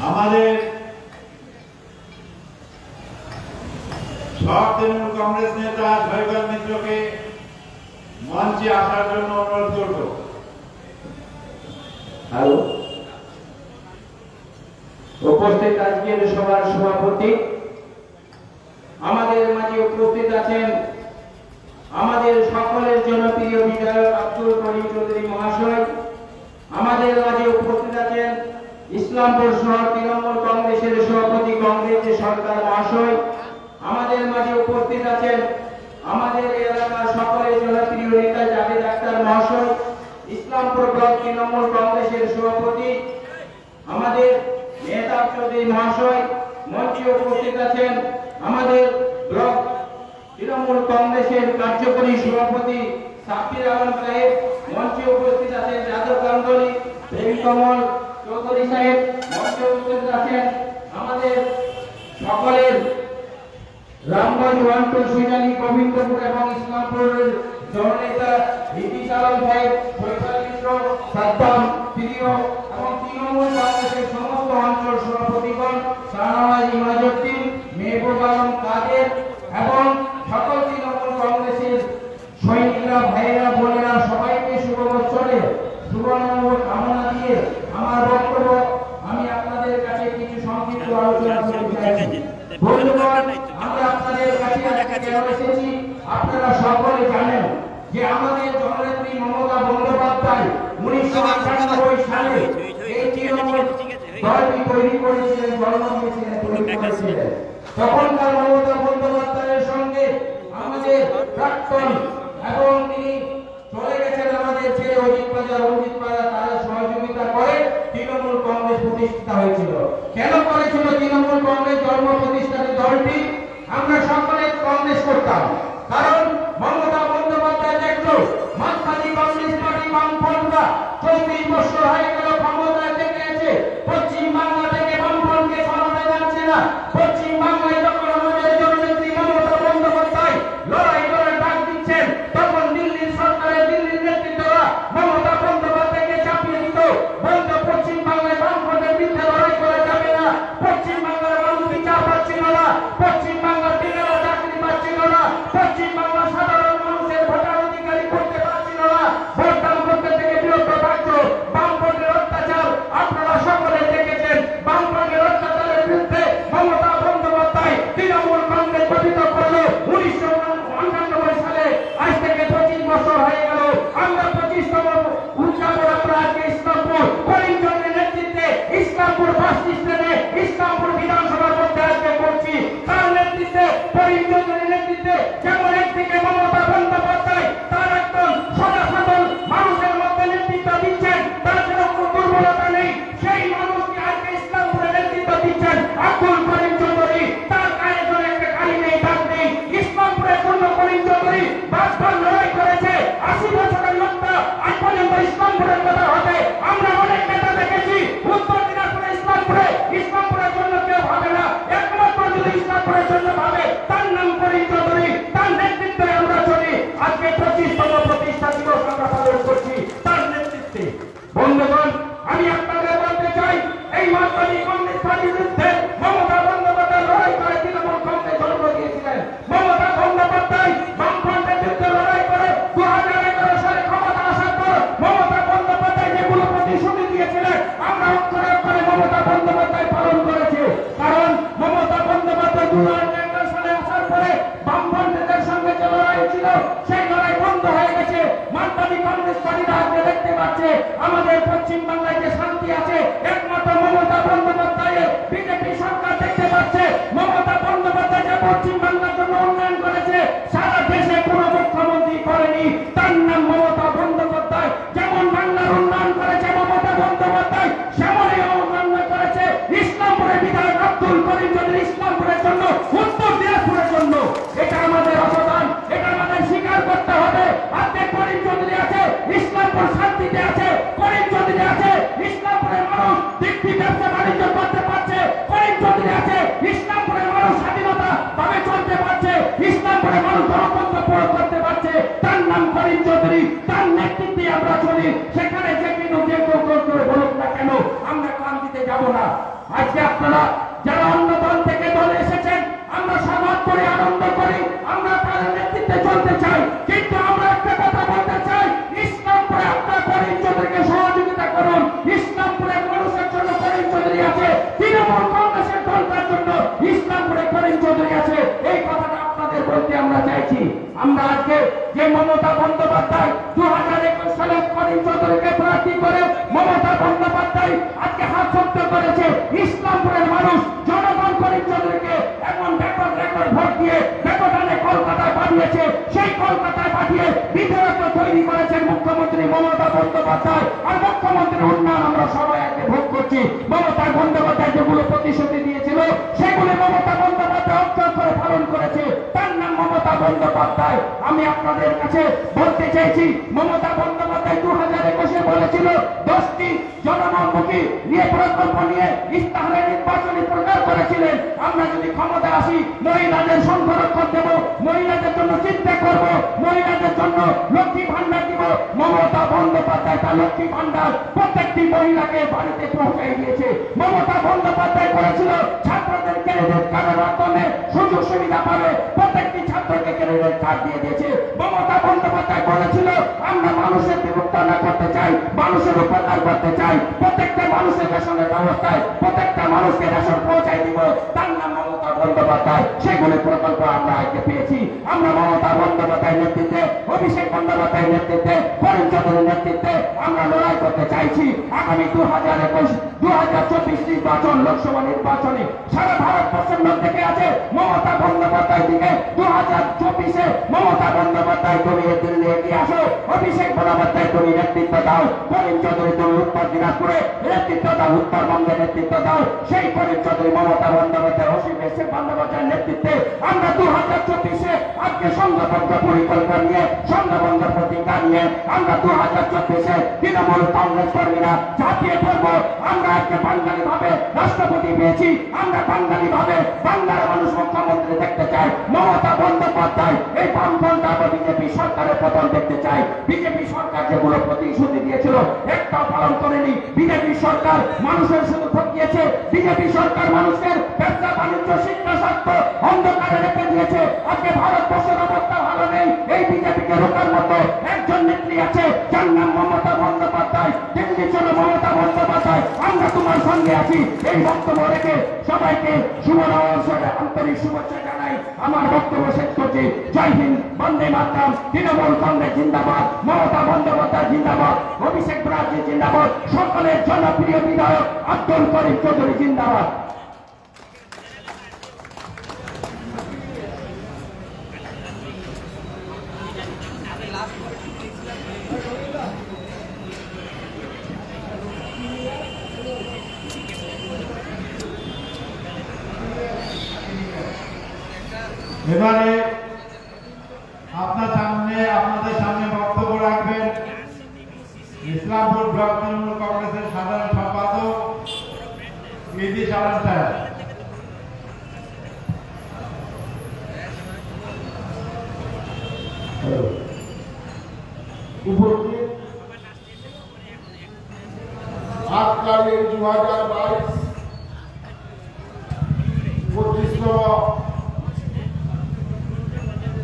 আমাদের সব তৃণমূল কংগ্রেস নেতা জয়পাল মিত্রকে মঞ্চে আসার জন্য অনুরোধ করব। হ্যালো, উপস্থিত আজকের সভার সভাপতি, আমাদের মাঝে উপস্থিত আছেন আমাদের সকলের জনপ্রিয় বিধায়ক আব্দুল করিম চৌধুরী মহাশয়, আমাদের মাঝে উপস্থিত আছেন ইসলামপুর শহর তৃণমূল কংগ্রেসের সভাপতি কংগ্রেসের সরকার মহাশয়, আমাদের মাঝে উপস্থিত আছেন আমাদের এলাকার সকলের জনপ্রিয় নেতা জাভেদ আখতার মহাশয়, ইসলামপুর ব্লক তৃণমূল কংগ্রেসের সভাপতি আমাদের মেহতাব চৌধুরী মহাশয়, মঞ্চে উপস্থিত আছেন আমাদের ব্লক তৃণমূল কংগ্রেসের কার্যকরী সভাপতি সাব্বির আলম সাহেব, মঞ্চে উপস্থিত আছেন যাদব গাঙ্গুলি, প্রেম কমল চৌধুরী সাহেব, মঞ্চে উপস্থিত আছেন আমাদের সকলের রামগঞ্জ ওয়ানটু সুজানি গোবিন্দপুর এবং ইসলামপুরের জননেতা নীতিশ আলম সাহেব, শৈবাল মিশ্র, সাদ্দাম প্রিয় এবং তৃণমূল কংগ্রেসের সমস্ত অঞ্চল সভাপতিগণ, শাহনওয়াজ ইমাজউদ্দিন, মেহবুব আলম কাদের এবং সকল তৃণমূল কংগ্রেসের সৈনিকরা, ভাইয়েরা, বোনেরা সবাইকে শুভ বৎসরের শুভনব কামনা দিয়ে আমার বক্তব্য আমি আপনাদের কাছে কিছু সংক্ষিপ্ত আলোচনা করতে চাইছি। বন্ধুগণ, আমরা আপনাদের কাছে আজকে কেন এসেছি আপনারা সকলে জানেন যে আমাদের জননেত্রী মমতা বন্দ্যোপাধ্যায় 1998 সালে এই তৃণমূল দলটি তৈরি করেছিলেন, জন্ম দিয়েছিলেন, তৈরি করেছিলেন। তখনকার মমতা বন্দ্যোপাধ্যায়ের সঙ্গে আমাদের প্রাক্তন এবং তিনি চলে গেছেন আমাদের ছেলে অজিত পাজা তারা সহযোগিতা করে তৃণমূল কংগ্রেস প্রতিষ্ঠিত হয়েছিল। কেন করেছিল তৃণমূল কংগ্রেস জন্ম প্রতিষ্ঠানের দলটি? আমরা সকলে কংগ্রেস করতাম, কারণ মমতা বন্দ্যোপাধ্যায় দেখলো মার্কসবাদী কমিউনিস্ট পার্টি বামফ্রন্টরা 34 বছর হয়ে গেল ক্ষমতায় থেকে আছে, পশ্চিম বাংলা থেকে বামফ্রন্টকে সরাতে যাচ্ছে না। পশ্চিম বাংলায় যখন আমাদের জননেত্রী মমতা বন্দ্যোপাধ্যায় লড়াই করে ডাক দিচ্ছেন, তখন দিল্লির সরকারের দিল্লির নেতৃত্বরা মমতা বন্দ্যোপাধ্যায়কে চাপিয়ে দিত, বলতো পশ্চিম বাংলায় বামফ্রন্টের বিরুদ্ধে লড়াই করা যাবে না, পশ্চিম বাংলার মানুষ বিচার পাচ্ছিল না, পশ্চিম বাংলার দিনেরা চাকরি পাচ্ছিল না, পশ্চিম বাংলার সাধারণ মানুষের ভোটার অধিকারী করতে পারছিল না, ভোট দান করতে থেকে বিরত থাকতো। বামফ্রন্টের অত্যাচার আপনারা সকলে দেখেছেন। বামফ্রন্টের অত্যাচারের বিরুদ্ধে মমতা বন্দ্যোপাধ্যায় তৃণমূল কংগ্রেস গঠিত করলো 1999 সালে। আজ থেকে 25 বছর হয়ে গেল। আমরা 25তম উদযাপন আমরা আজকে ইসলামপুর করিমগঞ্জের নেতৃত্বে ইসলামপুর বাস স্ট্যান্ডে ইসলামপুর বিধানসভার মধ্যে আজকে করছি। তার নেতৃত্বে করিমগঞ্জের নেতৃত্বে যেমন একদিকে মমতা বন্দ্যোপাধ্যায় তার একদম সদাসদল মানুষের মধ্যে নেতৃত্ব দিচ্ছেন, তার যেন কোনো দুর্বলতা নেই, সেই মানুষকে আজকে ইসলামপুরে নেতৃত্ব দিচ্ছেন আব্দুল করিম চৌধুরী। তার গায়ে ধরে একটা কালি নেই, দাগ নেই। ইসলামপুরের পূর্ণ করিম চৌধুরী বাসবার লড়াই করেছে 80 বছরের লোকটা আজ পর্যন্ত ইসলামপুরের কথা হবে। আমরা অনেক নেতা দেখেছি উত্তর দিনাজপুরে ইসলামপুরের জন্য কেউ ভাবে না, একমাত্র যদি ইসলামপুরের জন্য ভাবে তার নাম করিম চৌধুরী, তার নেতৃত্বে আমরা চলি। আজকে 25তম প্রতিষ্ঠা দিবস আমরা পালন করছি তার নেতৃত্বে। বন্ধুগণ, আমি আপনাদের বলতে চাই এই মার্কসবাদী কমিউনিস্ট পার্টির বিরুদ্ধে মমতা বন্দ্যোপাধ্যায় লড়াই করে তৃণমূল কংগ্রেস জন্ম দিয়েছিলেন। মমতা বন্দ্যোপাধ্যায় বামফ্রন্টের বিরুদ্ধে লড়াই করে 2011 সালে ক্ষমতা আসার পর মমতা বন্দ্যোপাধ্যায় যেগুলো প্রতিশ্রুতি দিয়েছিলেন আমরা অক্ষরে অক্ষরে মমতা বন্দ্যোপাধ্যায় পালন করেছে। কারণ মমতা বন্দ্যোপাধ্যায় 2011 সালে আসার পরে বামফ্রন্টের সঙ্গে যে লড়াই ছিল সেই লড়াই বন্ধ হয়ে গেছে। মার্কসবাদী কমিউনিস্ট পার্টিরা আজকে দেখতে পাচ্ছে আমাদের পশ্চিম বাংলায় যে শান্তি আছে একমাত্র মমতা বন্দ্যোপাধ্যায়ের বিজেপি সরকার দেখতে পাচ্ছে। মমতা বন্দ্যোপাধ্যায় যে পশ্চিম বাংলার জন্য উন্নয়ন করেছে সারা দেশে কোনো মুখ্যমন্ত্রী করেনি, তার নাম মমতা বন্দ্যোপাধ্যায়। যেমন বাংলার উন্নয়ন করেছে মমতা বন্দ্যোপাধ্যায়, সেমনই উন্নয়ন করেছে ইসলামপুরের বিধায়ক আব্দুল করিম চৌধুরী ইসলামপুরের জন্য, উত্তর দিনাজপুরের জন্য। এটা আমাদের অবদান, এটা আমাদের স্বীকার করতে হবে। আজকে করিম চৌধুরী আছে, ইসলামপুর শান্তিতে আছে, করিম চৌধুরী আছে, ইসলামপুরের মানুষ দিকটি ব্যবসা বাণিজ্য করতে পারছে, করিম চৌধুরী আছে, ইসলামপুরের মানুষ স্বাধীনতা ভাবে চলতে পারছে, ইসলামপুরের মানুষ গণতন্ত্র প্রয়োগ করতে পারছে। তার নাম করিম চৌধুরী, তার নেতৃত্বে আমরা চলি। সেখানে যে কেউ বলুক না কেন আমরা ক্লান্তিতে যাব না। আজকে আপনারা যারা অন্য দল থেকে দলে এসেছেন, আমরা সমাজ করে আনন্দ করি, আমরা তাদের নেতৃত্বে চলতে চাই, কিন্তু আমরা একটা কথা বলতে চাই, ইসলামপুরে আপনারা করিম চৌধুরীকে সহযোগিতা করুন। ইসলামপুরের মানুষের জন্য করিম চৌধুরী আছে, তৃণমূল কংগ্রেসের দলটার জন্য ইসলামপুরে করিম চৌধুরী আছে। এই কথাটা আপনাদের বলতে আমরা চাইছি। আমরা আজকে যে মমতা বন্দ্যোপাধ্যায় 2021 সালে করিম চৌধুরীকে প্রার্থী করে মমতা বন্দ্যোপাধ্যায় আজকে হাত শক্ত করেছে, ইসলামপুরের মানুষ জনগণ করিম চৌধুরীকে এমন রেকর্ড ভোট দিয়ে ব্যবধানে কলকাতায় পাঠিয়েছে। সেই কলকাতায় পাঠিয়ে বিধেয়ক তৈরি করেছেন মুখ্যমন্ত্রী মমতা বন্দ্যোপাধ্যায়। আর মুখ্যমন্ত্রীর উন্নয়ন আমরা সবাই আজকে ভোগ করছি। মমতা বন্দ্যোপাধ্যায় যেগুলো প্রতিশ্রুতি দিয়েছিল সেগুলি মমতা বন্দ্যোপাধ্যায় অক্ষর করে পালন করেছে। তার নাম মমতা বন্দ্যোপাধ্যায়। আমি আপনাদের কাছে বলতে চাইছি, মমতা বন্দ্যোপাধ্যায় 2021 বলেছিল 10টি জনমুখী নিয়ে প্রকল্প নিয়ে ইস্তাহারে নির্বাচনী প্রচার করেছিলেন। আমরা যদি ক্ষমতা আসি, মহিলাদের সংরক্ষণ দেব, মহিলাদের জন্য চিন্তা করব, মহিলাদের জন্য লক্ষ্মী ভান্ডার দিব। মমতা বন্দ্যোপাধ্যায় তার লক্ষ্মী ভান্ডার প্রত্যেকটি মহিলাকে বাড়িতে পৌঁছাই দিয়েছে। মমতা বন্দ্যোপাধ্যায় করেছিল ছাত্রদের ক্রেডিট কার্ডের মাধ্যমে সুযোগ সুবিধা পাবে, প্রত্যেকটি ছাত্রকে ক্রেডিট কার্ড দিয়ে দিয়েছে। মমতা বন্দ্যোপাধ্যায় বলেছিল আমরা মানুষের বিভক্ত না করতে চাই, মানুষের উপকার করতে চাই, প্রত্যেকটা মানুষের রেশনের ব্যবস্থায় প্রত্যেকটা মানুষকে রেশন পৌঁছাই দিব। তার নাম মমতা বন্দ্যোপাধ্যায়। সেগুলি প্রকল্প আমরা আজকে পেয়েছি। আমরা মমতা বন্দ্যোপাধ্যায়ের নেতৃত্বে, অভিষেক বন্দ্যোপাধ্যায়ের নেতৃত্বে, করিম চৌধুরীর নেতৃত্বে আমরা লড়াই করতে চাইছি। আগামী 2024 নির্বাচন, লোকসভা নির্বাচনে সারা ভারতবর্ষের লোক থেকে আছে মমতা বন্দ্যোপাধ্যায় দিকে। 2024-এ মমতা বন্দ্যোপাধ্যায় তুমি দিল্লি এগিয়ে আসো, অভিষেক বন্দ্যোপাধ্যায় তুমি নেতৃত্ব দাও, করিম চৌধুরী তুমি উত্তর দিনাজপুরে নেতৃত্ব দাও, উত্তরবঙ্গে নেতৃত্ব দাও। সেই করিম চৌধুরী, মমতা বন্দ্যোপাধ্যায়, অভিষেক বন্দ্যোপাধ্যায়ের নেতৃত্বে আমরা 2024-এ আজকে সংঘবদ্ধ পরিকল্পনা নিয়ে, সংঘবদ্ধ প্রতিজ্ঞা নিয়ে আমরা 2024-এ তৃণমূল কংগ্রেস কর্মীরা ঝাঁপিয়ে পড়বো। আমরা আজকে বাঙালি ভাবে রাষ্ট্রপতি পেয়েছি, আমরা বাঙালি ভাবে বাংলার মানুষ মুখ্যমন্ত্রী দেখতে চাই। মমতা বন্দ্যোপাধ্যায় এই বামপন্থা বিজেপি সরকারের পতন দেখতে চাই। বিজেপি সরকার যেগুলো প্রতিশ্রুতি দিয়েছিল একটাও পালন করেনি। বিজেপি সরকার মানুষের শুধু ঠকিয়েছে। বিজেপি সরকার মানুষের ব্যবসা বাণিজ্য, শিক্ষা, স্বাস্থ্য অন্ধকারে রেখে দিয়েছে। আজকে ভারতবর্ষের অবস্থা ভালো নেই। এই বিজেপিকে রোকার মতো একজন নেত্রী আছে, যার নাম মমতা বন্দ্যোপাধ্যায়। দিল্লি চলো মমতা বন্দ্যোপাধ্যায়, আমরা তোমার সঙ্গে আছি। এই বক্তব্য রেখে সবাইকে শুভ নববর্ষের আন্তরিক শুভেচ্ছা জানাই। আমার বক্তব্য শেষ করছি। জয় হিন্দ, বন্দে মাতরম। তৃণমূল কংগ্রেস জিন্দাবাদ, মমতা বন্দ্যোপাধ্যায় জিন্দাবাদ, অভিষেক ব্যানার্জি জিন্দাবাদ, সকলের জনপ্রিয় বিধায়ক আব্দুল করিম চৌধুরী জিন্দাবাদ। এবারে আপনাদের সামনে বক্তব্য রাখবেন ইসলামপুর ব্লক তৃণমূল কংগ্রেসের সাধারণ সম্পাদক মেহেদি সালাম সাহেব। উপস্থিত আজকাল এই 2022 25তম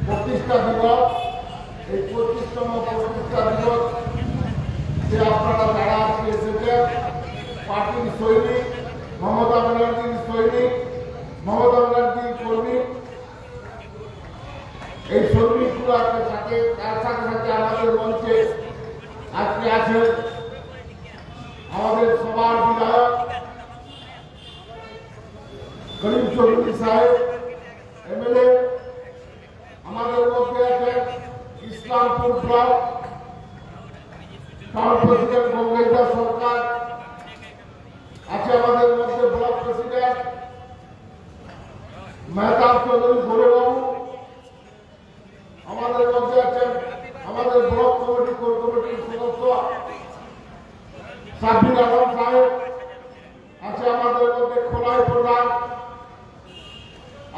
প্রতিষ্ঠা দিবস, এই 25তম প্রতিষ্ঠা দিবস যে আপনারা যারা আজকে এসেছেন, পার্টির সৈনিক, মমতা ব্যানার্জির সৈনিক, মমতা ব্যানার্জির কর্মী, এই শ্রমিকগুলো আপনার সাথে, তার সাথে সাথে আমাদের মঞ্চে আজকে আছেন আমাদের সবার বিধায়ক করিম চৌধুরী সাহেব, এমএলএ। আমাদের মধ্যে আছেন Islampur block town president Gangeshwar সরকার, আছে আমাদের মধ্যে ব্লক প্রেসিডেন্ট মেহতাব চৌধুরী গৌরবাবু, আমাদের মধ্যে আছেন আমাদের ব্লক কমিটি, কোর কমিটির সদস্য সাব্বির আলম সাহেব, আছে আমাদের মধ্যে খোলাই প্রধান,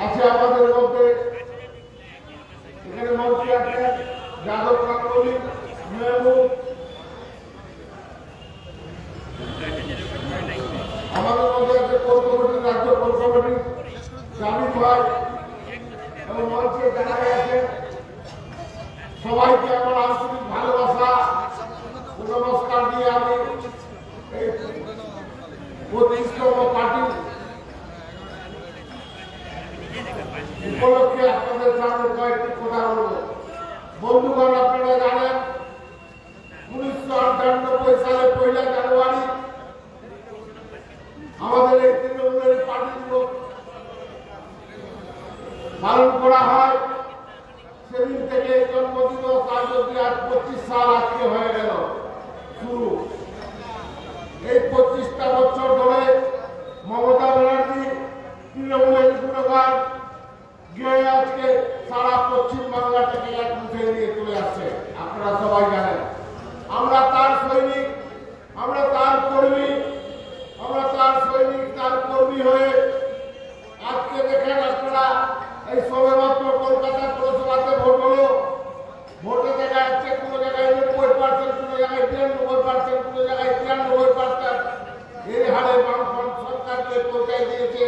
আছে আমাদের মধ্যে এখানে মন্ত্রী আছেন যাদব গাঙ্গুলি, মেহবুব, আমাদের কমিটির জামিন ভাই এবং মঞ্চে যারা আছে সবাইকে আমার আন্তরিক ভালোবাসা ও নমস্কার দিয়ে আমি এই 25তম পার্টি উপলক্ষে আপনাদের সামনে কয়েকটি কথা বলব। বন্ধুগণ, আপনারা জানেন 1998 সালে 1 জানুয়ারি আমাদের এই তৃণমূলের পার্টিগুলো পালন করা হয়। সেদিন থেকে জন্মদিবস আজ অব্দি আজ 25 সাল আজকে হয়ে গেল শুরু। এই 25টা বছর ধরে মমতা ব্যানার্জি তৃণমূলের গুণগান গিয়ে আজকে সারা পশ্চিম বাংলাটাকে এক মুঠে নিয়ে চলে আসছে। আপনারা সবাই জানেন আমরা তার সৈনিক, আমরা তার কর্মী, আমরা তার সৈনিক, তার কর্মী হয়ে আজকে দেখেন আপনারা এই সবেমাত্র কলকাতা পৌরসভাতে ভোট হলো। ভোটে দেখা যাচ্ছে কোনো জায়গায় 90%, কোনো জায়গায় 93%, কোনো জায়গায় 93%। এই হারে বামফ্রন্ট সরকারকে পৌঁছায় দিয়েছে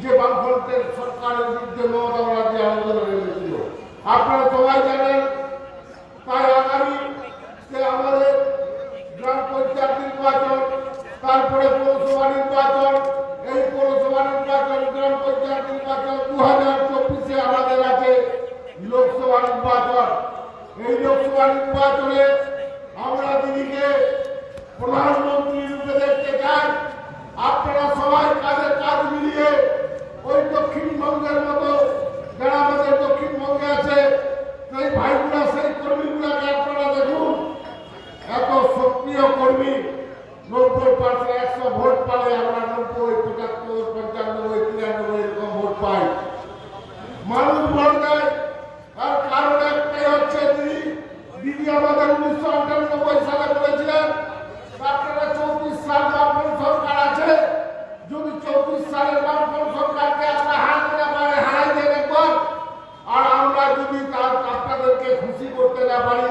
যে বামফ্রন্টের সরকারের বিরুদ্ধে মমতা ব্যানার্জি আন্দোলন হয়েছিল। আপনারা সবাই জানেন। তাই আগামী আমাদের গ্রাম পঞ্চায়েত নির্বাচন, তারপরে পৌরসভা নির্বাচন, এই পৌরসভা নির্বাচন, গ্রাম পঞ্চায়েত নির্বাচন, 2024-এ আমাদের আছে লোকসভা নির্বাচন। এই লোকসভা নির্বাচনে আমরা দিদিকে প্রধানমন্ত্রী রূপে দেখতে চাই। আপনারা সবাই কাঁধে কাঁধ মিলিয়ে ওই দক্ষিণবঙ্গের মতো যারা আমাদের দক্ষিণবঙ্গে আছে সেই ভাইগুলা, সেই কর্মীগুলাকে আপনারা দেখুন। এত সক্রিয় কর্মী, 90%, 100 ভোট পালে আমরা 90, 75, 95, 93 এরকম ভোট পাই। মানুষ ভোট দেয়। আর কারণ একটাই হচ্ছে দিদি আমাদের 1998 সালে বলেছিলেন আপনারা 34 সাল বামফ্রন্ট সরকার আছে, যদি 34 সালের বামফ্রন্ট সরকারকে আমরা হারাই দেন একবার, আর আমরা যদি তার আপনাদেরকে খুশি করতে না পারি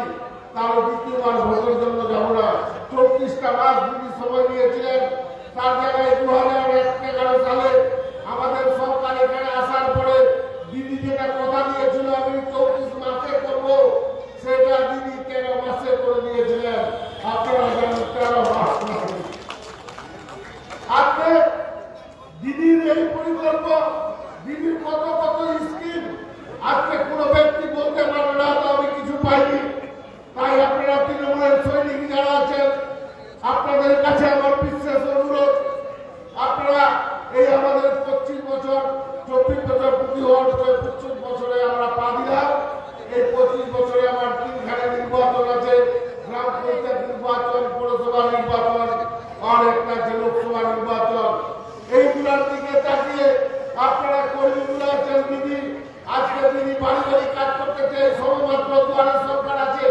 তাহলে দ্বিতীয়বার ভোটের জন্য যাব না। 34টা মাস দিদি সময় নিয়েছিলেন। তার জায়গায় 2011 সালে আমাদের সরকার এখানে আসার পরে দিদি যেটা কথা দিয়েছিল আমি 34 মাসে করবো, সেটা দিদি 13 মাসে করে দিয়েছিলেন। আপনারা জানেন 13 মাস। আজকে দিদির এই পরিকল্প, দিদির কত কত স্কিম আজকে কোনো ব্যক্তি বলতে পারবে না তো আমি কিছু পাইনি। তাই আপনারা তৃণমূলের সৈনিক যারা আছেন, আপনাদের কাছে আমার বিশেষ অনুরোধ, আপনারা এই আমাদের 25 বছর 24 বছর প্রতি হওয়ার 25 বছরে আমরা পা দিলাম। এই 25 বছরে আমার 3খানে নির্বাচন আছে, গ্রাম পঞ্চায়েত নির্বাচন, পৌরসভা নির্বাচন, আর একটা আছে লোকসভা নির্বাচন। এইগুলোর দিকে তাকিয়ে আপনারা কর্মীগুলো আছেন দিদি, আজকে দিদি বাড়ি বাড়ি কাজ করতে চাই। সবেমাত্র দুয়ারে সরকার আছে,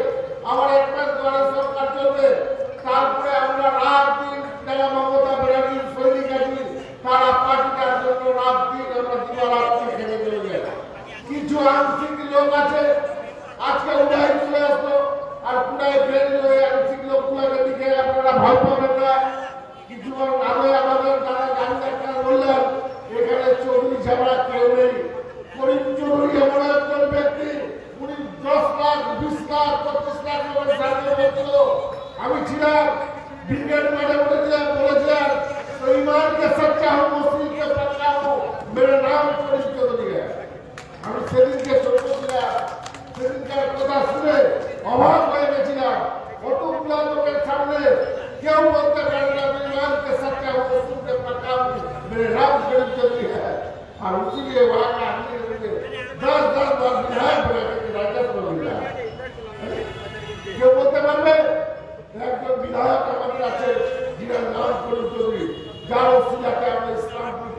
আমার একটা দুয়ারে সরকার চলবে। তারপরে আমরা রাত দিন যারা মমতা ব্যানার্জির সৈনিক আছি তারা পার্টিটার জন্য রাত দিন আমরা দিবারাত্রি খেলে চলে যাই। কিছু আংশিক লোক আছে আজকে উড়াই চলে আসতো, আর পুরাই ফেল হয়ে আংশিক লোকগুলোকে দিকে আপনারা ভয় পাবেন না। কিছুক্ষণ আগে আমাদের যারা গাড়ি ডাক্তার বললেন এখানে চৌধুরী ছাড়া কেউ নেই। করিম চৌধুরী এমন একজন ব্যক্তি, উনি 10 লাখ, 20 লাখ, 25 লাখ সার্ভে করছিল। আমি ছিলাম ব্রিগেড মাঠে বলেছিলাম तो ईमान के सच्चा हूँ, मुस्लिम के सच्चा हूँ, मेरा नाम करीम चौधरी है। আমি সেদিনকে সেদিনকার কথা শুনে অবাক হয়ে গেছিলাম। কতগুলা লোকের সামনে কেউ বলতে পারে না ইমানকে সচ্চা হো, মুসলিমকে সচ্চা হো, मेरे नाम करीम चौधरी है। और इसीलिए वहाँ का आदमी 10 बार विधायक बने राजस्व मिला। কেউ বলতে পারবে একজন বিধায়ক আমাদের আছে যিনার নাম করিম চৌধুরী, যার ওসিলাতে আমরা ইসলামপুর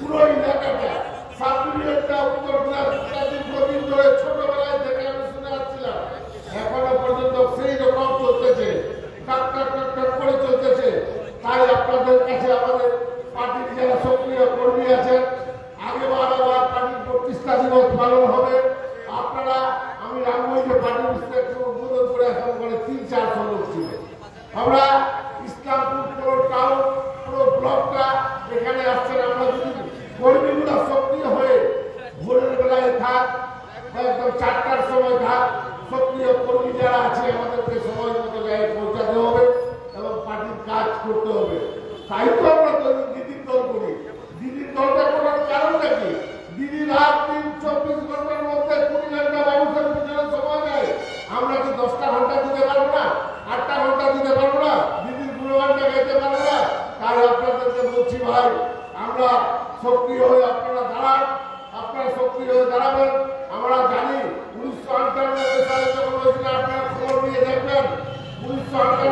পুরো এলাকাটা সাবডিভিশনটা উত্তর দীর্ঘদিন ধরে ছোটবেলায় থেকে আমি শুনে আসছিলাম, এখনো পর্যন্ত সেই রকম চলতেছে, ডাক্তার করে চলতেছে। তাই আপনাদের কাছে আমাদের পার্টির যারা সক্রিয় কর্মী আছেন, আগেবার আবার পার্টির প্রতিষ্ঠা দিবস পালন হবে। আপনারা আমি রামগঞ্জ পার্টির উদ্বোধন করে এখন করে 3-400 লোক ছিল। আমরা ইসলামপুর পুরো টাউন পুরো ব্লকটা এখানে আসছেন। আমরা যদি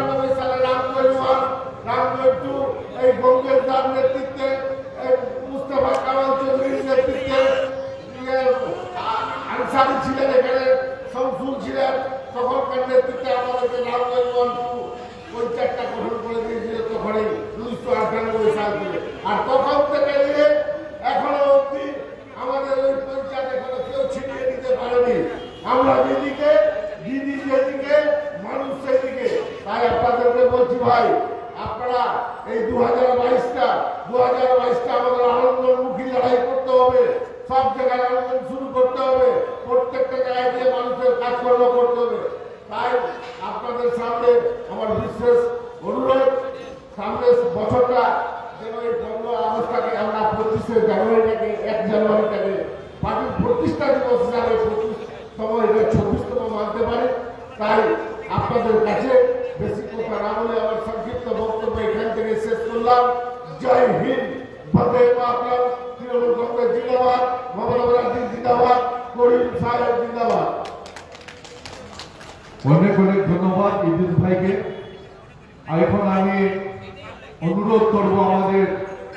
'98 সালে রামগঞ্জ 1, রামগঞ্জ 2 এই গঙ্গের দার নেতৃত্বে, মুস্তাফা কামাল চৌধুরীর নেতৃত্বে আনসারি ছিলেন, এখানে শামসুল ছিলেন, তখনকার নেতৃত্বে আমাদেরকে রামগঞ্জ 1, 2 ওই 4টা গঠন করে দিয়েছিল তখনই 1998 সাল থেকে। আর তখন থেকে নিয়ে এখনো অব্দি আমাদের ওই পঞ্চায়েত এখনো কেউ ছিনিয়ে নিতে পারেনি। আমরা যেদিকে, দিদি যেদিকে, মানুষ সেদিকে। তাই আপনাদেরকে বলছি ভাই, আপনারা এই 2022টা আমাদের আন্দোলনমুখী লড়াই করতে হবে, সব জায়গায় আন্দোলন শুরু করতে হবে, প্রত্যেকটা জায়গায় গিয়ে মানুষের কাজকর্ম করতে হবে। তাই আপনাদের সামনে আমার বিশেষ অনুরোধ, সামনে বছরটা যেন এই 15 আগস্টটাকে আমরা 25শে জানুয়ারিটাকে 1 জানুয়ারিটাকে পার্টির প্রতিষ্ঠা দিবস হিসাবে 25তম, এটা 26তম মানতে পারে। তাই আপনাদের কাছে বেশি কথা না বলে আমার সংক্ষিপ্ত বক্তব্য এখান থেকে শেষ করলাম। জয় হিন্দ, বন্দে মাতরম, তৃণমূল কংগ্রেস জিন্দাবাদ, মমতা ব্যানার্জি জিন্দাবাদ, করিম সাহেব জিন্দাবাদ। অনেক অনেক ধন্যবাদ ইদ্রিস ভাইকে। এখন আমি অনুরোধ করব আমাদের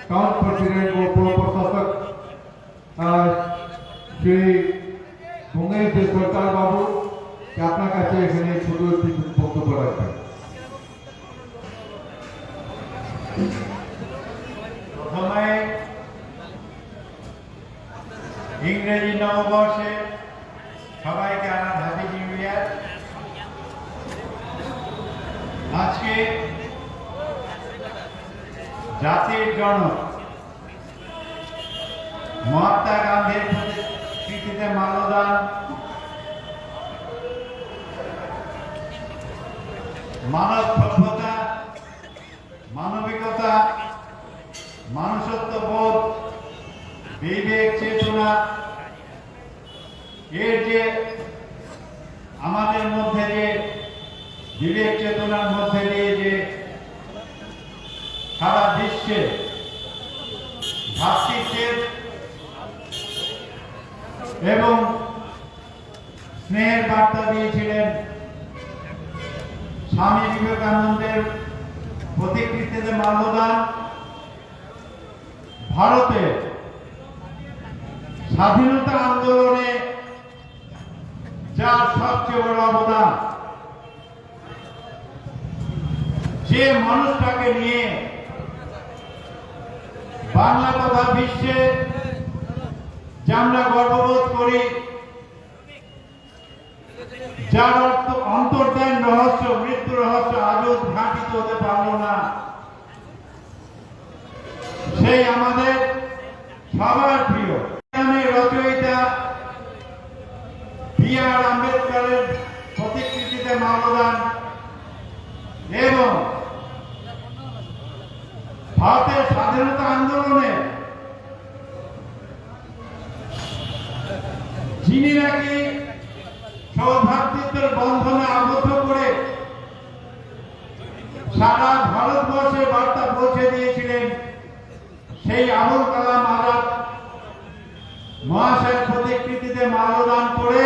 টাউন প্রেসিডেন্ট ও পৌর প্রশাসক শ্রী ভঙ্গেশ দে সরকার বাবু আপনার কাছে এখানে ছোট একটি বক্তব্য রাখবেন। প্রথমে ইংরেজি নববর্ষে সবাইকে আনার হ্যাপি নিউ ইয়ার। আজকে জাতির জনক মহাত্মা গান্ধীর প্রতিকৃতিতে মাল্যদান, মানব সভ্যতা, মানবিকতা, মানুষত্ববোধ, বিবেক চেতনা, এর যে আমাদের মধ্যে যে বিবেক চেতনার মধ্যে দিয়ে যে সারা বিশ্বে ভ্রাতৃত্বের এবং স্নেহের বার্তা দিয়েছিলেন, স্বামী বিবেকানন্দের প্রতিকৃতিতে মাল্যদান ভারতে স্বাধীনতা আন্দোলনে যার সবচেয়ে বড় অবদান, যে মানুষটাকে নিয়ে বাংলা তথা বিশ্বে যে আমরা গর্ববোধ করি, যার অন্তর্ধান রহস্য, মৃত্যু রহস্য আজও উদ্ঘাটিত হতে পারল না, সেই আমাদের সবার প্রিয় রচয়িতা B.R. আম্বেদকরের প্রতিকৃতিতে মাল্যদান এবং ভারতের স্বাধীনতা আন্দোলনে যিনি নাকি সৌভ্রাতৃত্বের বন্ধনে আবদ্ধ করে সারা ভারতবর্ষে বার্তা পৌঁছে দিয়েছিলেন, সেই আবুল কালাম আজাদ মহাশয়ের প্রতিকৃতিতে মাল্যদান করে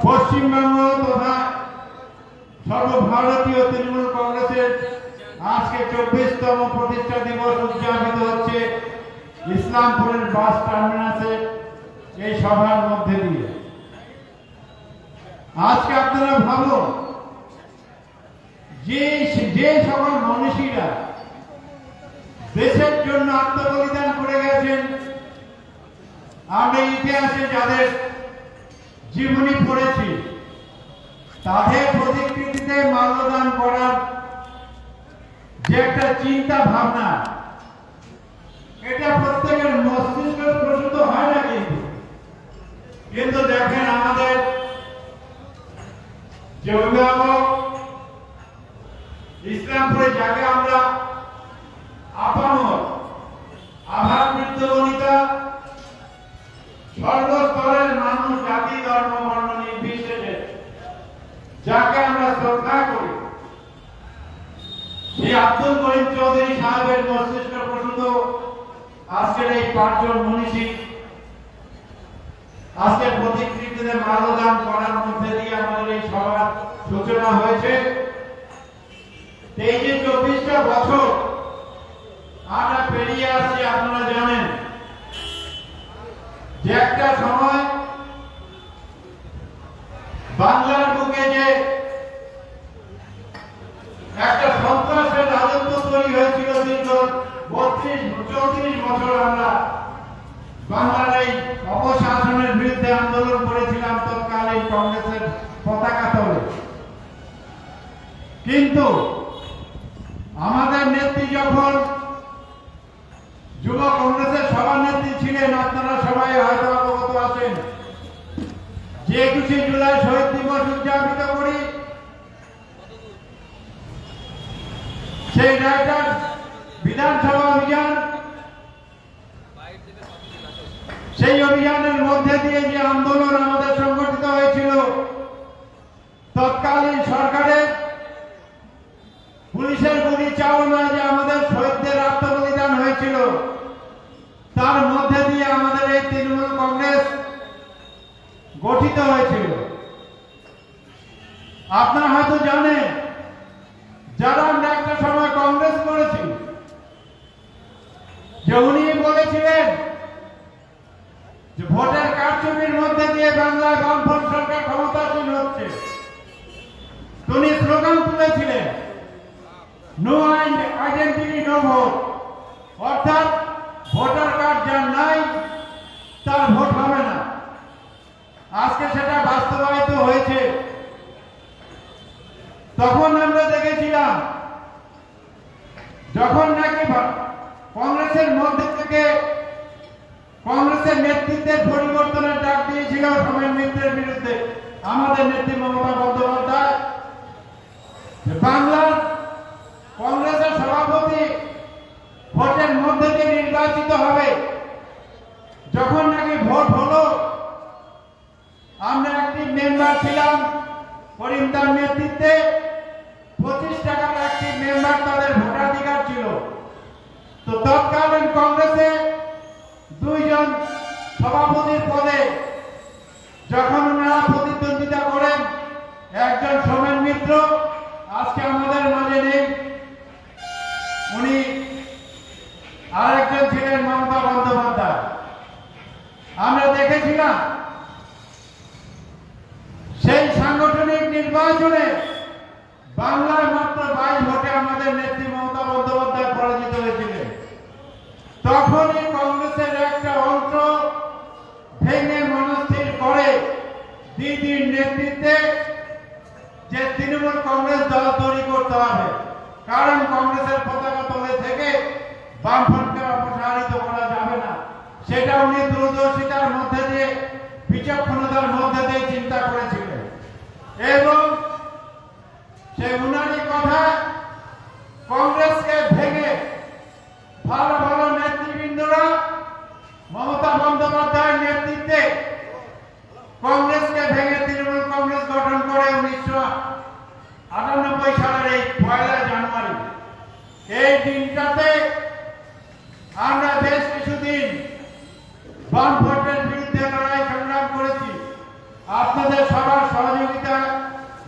পশ্চিমবঙ্গ তথা সর্বভারতীয় তৃণমূল কংগ্রেসের আজকে 24তম প্রতিষ্ঠা দিবস উদযাপিত হচ্ছে ইসলামপুরের বাস টার্মিনাসে এই সভার মধ্যে দিয়ে। আজকে আপনারা ভাবুন যে সকল মনীষীরা দেশের জন্য আত্মবলিদান করে গেছেন, আমরা ইতিহাসে যাদের জীবনী পড়েছি, তাদের প্রতিকৃতিতে মাল্যদান করার যে একটা চিন্তা ভাবনা, এটা প্রত্যেকের মস্তিষ্কে প্রসূত হয় না। কিন্তু দেখেন আমাদের যে অভিভাবক ইসলামপুরে যাকে আমরা আপামর আভাবৃত্ত বনিতা, সর্বস্তরের মানুষ, জাতি, ধর্ম, বর্ণ নির্বিশেষে যাকে আমরা শ্রদ্ধা করি, সেই আব্দুল করিম চৌধুরী সাহেবের মস্তিষ্ক প্রসূত আজকের এই 5 জন মনীষী আজকে প্রতিকৃতিতে মাল্যদান করার মধ্যে দিয়ে আমাদের এই সভার সূচনা হয়েছে। এই যে 24টা বছর আমরা পেরিয়ে আসছি, আপনারা জানেন যে একটা সময় বাংলার বুকে যে একটা সন্ত্রাসের রাজত্ব তৈরি হয়েছিল, দীর্ঘ 32-34 বছর আমরা বাংলার এই অপশাসনের বিরুদ্ধে আন্দোলন করেছিলাম তৎকালীন কংগ্রেসের পতাকা তলে। কিন্তু আমাদের নেত্রী যখন যুব কংগ্রেসের সভানেত্রী ছিলেন, আপনারা সবাই হয়তো অবগত আছেন যে 21শে জুলাই শহীদ দিবস উদযাপিত করি, সেই রায়টার বিধানসভা অভিযান, সেই অভিযানের মধ্যে দিয়ে যে আন্দোলন আমাদের সংগঠিত হয়েছিল, তৎকালীন সরকারের পুলিশের গুলি চালনা যে আমাদের শহীদদের আত্মবলিদান হয়েছিল, তার মধ্যে দিয়ে আমাদের এই তৃণমূল কংগ্রেস গঠিত হয়েছিল। আপনারা হয়তো জানেন, যারা আমরা একটা সময় কংগ্রেস করেছি, যে উনি বলেছিলেন যে ভোটের কারচুপির মধ্যে দিয়ে বাংলায় বামফ্রন্ট সরকার ক্ষমতাসীন হচ্ছে। উনি স্লোগান তুলেছিলেন, নো আইডেন্টিটি নো ভোট, অর্থাৎ ভোটার কার্ড যার নাই তার ভোট হবে না। আজকে সেটা বাস্তবায়িত হয়েছে। তখন আমরা দেখেছিলাম যখন নাকি কংগ্রেসের মধ্যে থেকে কংগ্রেসের নেতৃত্বের পরিবর্তনের ডাক দিয়েছিল সোমেন মিত্রের বিরুদ্ধে আমাদের নেত্রী মমতা বন্দ্যোপাধ্যায়, বাংলার কংগ্রেসের সভাপতি ভোটের মধ্যে দিয়ে নির্বাচিত হবে। যখন নাকি ভোট হলো, আমরা একটি মেম্বার ছিলাম করিমদার নেতৃত্বে, 25 টাকার একটি মেম্বার, তাদের ভোটাধিকার ছিল। তো তৎকালীন কংগ্রেসে 2 জন সভাপতির পদে যখন ওনারা প্রতিদ্বন্দ্বিতা করেন, একজন সোমেন মিত্র আজকে আমাদের মাঝে নেই, উনি আরেকজন ছিলেন মমতা বন্দ্যোপাধ্যায়। আমরা দেখেছিলাম সেই সাংগঠনিক নির্বাচনে বাংলায় মাত্র 22 ভোটে আমাদের নেত্রী মমতা বন্দ্যোপাধ্যায় পরাজিত হয়েছিলেন। তখনই কংগ্রেসের একটা অংশ ভেঙে মনস্থির করে দিদির নেতৃত্বে যে তৃণমূল কংগ্রেস দল তৈরি করতে হবে, কারণ কংগ্রেসের পতাকা তলে থেকে বামফ্রন্টকে অপসারিত করা যাবে না। সেটা উনি দূরদর্শিতার মধ্যে দিয়ে, বিচক্ষণতার মধ্যে দিয়ে চিন্তা করেছিলেন এবং সেই উনারই কথা কংগ্রেসকে ভেঙে ভালো ভালো নেতৃবৃন্দরা মমতা বন্দ্যোপাধ্যায়ের নেতৃত্বে কংগ্রেসকে ভেঙে তৃণমূল কংগ্রেস গঠন করে 1998 সালের এই 1 জানুয়ারি। এই দিনটাতে আমরা বেশ কিছুদিন বামফ্রন্টের বিরুদ্ধে লড়াই সংগ্রাম করেছি। আপনাদের সবার সহযোগিতা,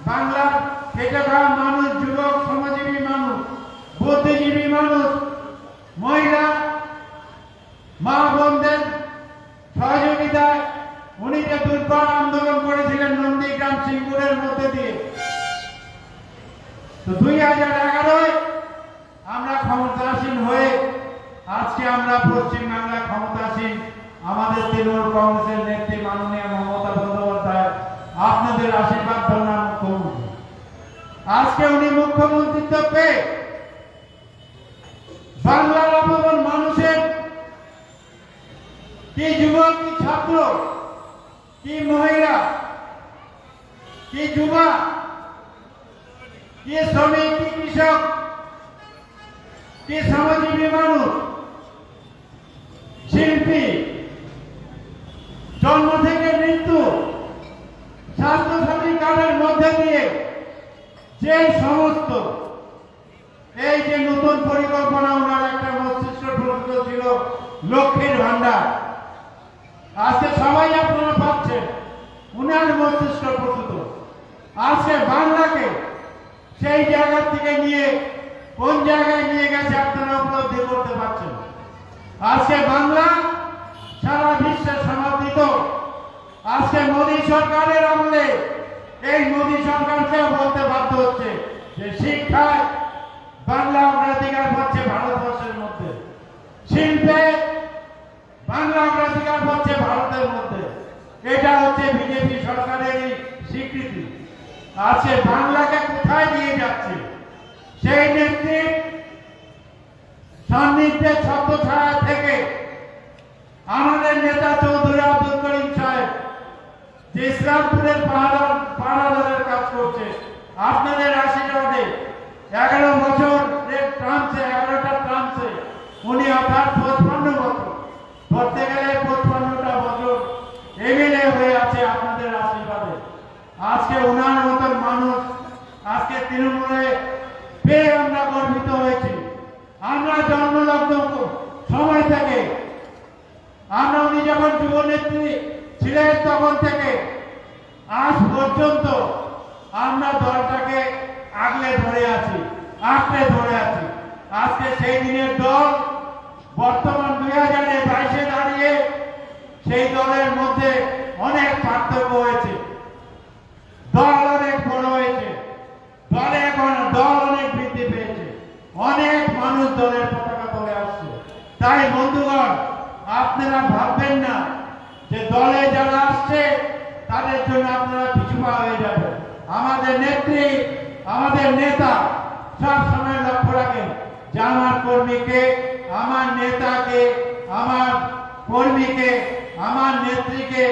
বাংলার খেটে খাওয়া মানুষ, যুবক, শ্রমজীবী মানুষ, বুদ্ধিজীবী মানুষ, মহিলা, মা বোনদের সহযোগিতায় উনি যে দুর্বার আন্দোলন করেছিলেন নন্দীগ্রাম সিঙ্গুরের মধ্যে দিয়ে, তো 2011-য় আমরা ক্ষমতাসীন হয়ে আজকে আমরা পশ্চিমবাংলা ক্ষমতাসীন। আমাদের তৃণমূল কংগ্রেসের নেত্রী মাননীয় মমতা বন্দ্যোপাধ্যায় আপনাদের আশীর্বাদ ধন্যবাদ মুখ্যমন্ত্রী। আজকে উনি মুখ্যমন্ত্রিত্ব পেয়ে বাংলার আপামর মানুষের, কি যুবক, কি ছাত্র, কি মহিলা, কি যুবা, কি শ্রমিক, কি কৃষক, কি শ্রমজীবী মানুষ, শিল্পী, জন্ম থেকে মৃত্যু, স্বাস্থ্যসাথী কার্ডের মধ্যে দিয়ে যে সমস্ত এই যে নতুন পরিকল্পনা, ওনার একটা মস্তিষ্ক ছিল লক্ষ্মীর ভান্ডার, আজকে সবাই আপনারা পাচ্ছেন। যথেষ্ট প্রস্তুত। আজকে বাংলাকে সেই জায়গা থেকে নিয়ে কোন জায়গায় নিয়ে গেছে আপনারা উপলব্ধি করতে পারছেন। আজকে বাংলা সারা বিশ্বে সমর্থিত। আজকে মোদী সরকারের আমলে এই মোদী সরকারকে বলতে বাধ্য হচ্ছে যে শিক্ষায় বাংলা অগ্রাধিকার পাচ্ছে ভারতবর্ষের মধ্যে, শিল্পে বাংলা অগ্রাধিকার পাচ্ছে ভারতের মধ্যে। এটা হচ্ছে বিজেপি সরকারের স্বীকৃতি। আজকে বাংলাকে কোথায় নিয়ে যাচ্ছে সেই নেত্রীর সান্নিধ্যে ছত্রছায়া থেকে আমাদের নেতা চৌধুরী আব্দুল করিম সাহেব যে ইসলামপুরের পাহাড়ের কাজ করছে, আপনাদের আশীর্বাদে 11 বছর ট্রামসে 11টা ট্রামসে উনি অর্থাৎ 55 বছর ধরতে গেলে 55টা বছর এমএলএ হয়ে আছে আপনাদের আশীর্বাদে। আজকে ওনার মতন মানুষ আজকে তৃণমূলে পেয়ে আমরা গর্বিত হয়েছি। আমরা জন্মলগ্ন সময় থেকে আমরা উনি যখন যুবনেত্রী ছিলেন তখন থেকে আজ পর্যন্ত আমরা দলটাকে আগলে ধরে আছি, আঁকড়ে ধরে আছি। আজকে সেই দিনের দল বর্তমান 2022-এ দাঁড়িয়ে সেই দলের মধ্যে অনেক পার্থক্য হয়েছে। দল অনেক বড় হয়েছে, দল অনেক বৃদ্ধি পেয়েছে, অনেক মানুষ দলের পতাকা তলে আসছে। তাই বন্ধুগণ, আপনারা ভাববেন না যে দলে যারা আসছে তাদের জন্য আপনারা পিছুপা হয়ে যাবেন। আমাদের নেত্রী, আমাদের নেতা সব সময় লক্ষ্য রাখেন যে আমার কর্মীকে, আমার নেতাকে, আমার কর্মীকে, আমার নেত্রীকে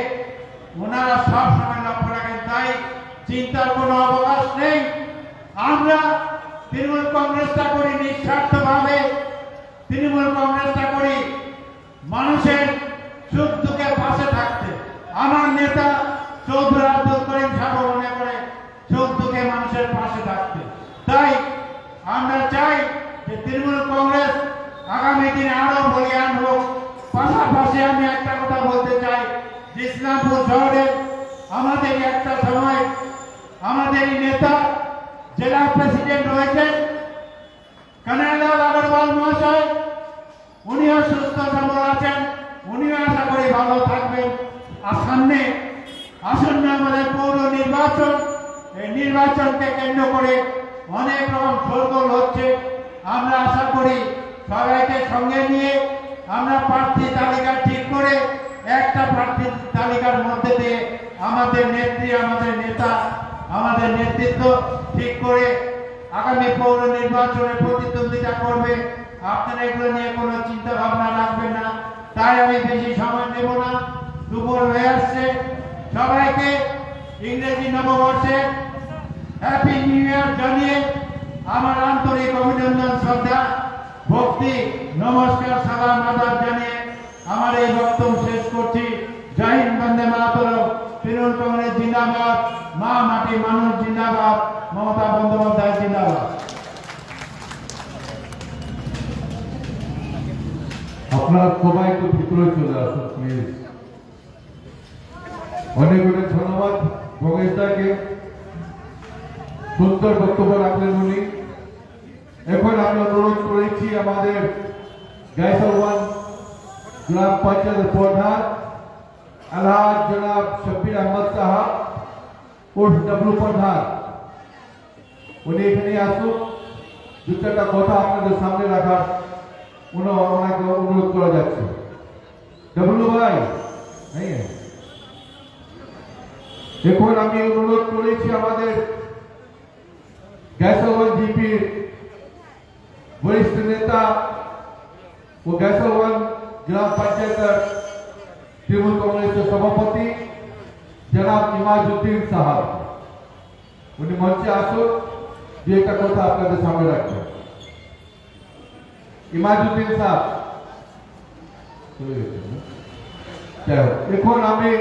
ওনারা সব সময় লক্ষ্য রাখেন। তাই চিন্তার কোনো অবকাশ নেই। আমরা তৃণমূল কংগ্রেসটা করি নিঃস্বার্থভাবে, তৃণমূল কংগ্রেসটা করি মানুষের সুখ দুঃখের পাশে থাকতে। আমার নেতা চৌধুরী আব্দুল করিম সাহেব মনে করে সুখ দুঃখে মানুষের পাশে থাকতে। তাই আমরা চাই যে তৃণমূল কংগ্রেস আগামী দিনে আরো বলিয়ান হোক। পাশাপাশি আমি একটা কথা বলতে চাই, ইসলামপুর শহরে আমাদের একটা সময় আমাদের নেতা জেলা প্রেসিডেন্ট রয়েছেন কানাইলাল আগরওয়াল মহাশয়, উনিও সুস্থ সবল আছেন, উনিও আশা করি ভালো থাকবেন। আর সামনে আসন্ন আমাদের পৌর নির্বাচন, এই নির্বাচনকে কেন্দ্র করে অনেক রকম শোরগোল হচ্ছে। আমরা আশা করি সবাইকে সঙ্গে নিয়ে আমরা প্রার্থী তালিকা ঠিক করে একটা প্রার্থী তালিকার মধ্যে দিয়ে আমাদের নেত্রী, আমাদের নেতা, আমাদের নেতৃত্ব ঠিক করে আগামী পৌর নির্বাচনে প্রতিদ্বন্দ্বিতা করবে। আপনারা এগুলো নিয়ে কোনো চিন্তা ভাবনা রাখবেন না। তাই আমি বেশি সময় নেব না, দুপুর হয়ে আসছে। সবাইকে ইংরেজি নববর্ষে হ্যাপি নিউ ইয়ার জানিয়ে আমার আন্তরিক অভিনন্দন, শ্রদ্ধা, ভক্তি, নমস্কার, সালাম, আদাব জানিয়ে আমার এই বক্তব্য শেষ করছি। জয় হিন্দ, বন্দে মাতরম। তৃণমূল কংগ্রেস জিন্দাবাদ, মা মাটি মানুষ জিন্দাবাদ, মমতা বন্দ্যোপাধ্যায় জিন্দাবাদ। আপনারা সবাই একটু ভিতরে চলে আসুন প্লিজ। অনেক অনেক ধন্যবাদ ভোগেশদাকে, সুন্দর বক্তব্য রাখলেন উনি। এখন আমি অনুরোধ করেছি আমাদের গাইসলওয়ান গ্রাম পঞ্চায়েতের প্রধান আলহাজ জনাব শব্বির আহমদ সাহাব উর্ফ ডব্লু প্রধান, উনি এখানে আসুন, দু চারটা কথা আপনাদের সামনে রাখার ওনাকে অনুরোধ করা যাচ্ছে। ডব্লু ভাই, এখন আমি অনুরোধ করেছি আমাদের গাইসলওয়ান জিপির বরিষ্ঠ নেতা ও গাইসলওয়ান গ্রাম পঞ্চায়েতের তৃণমূল কংগ্রেসের সভাপতি জনাব ইমাজউদ্দিন সাহাব, উনি মঞ্চে আসুন, যে একটা কথা আপনাদের সামনে রাখবেন। ইমাজউদ্দিন সাহেব, এখন আমি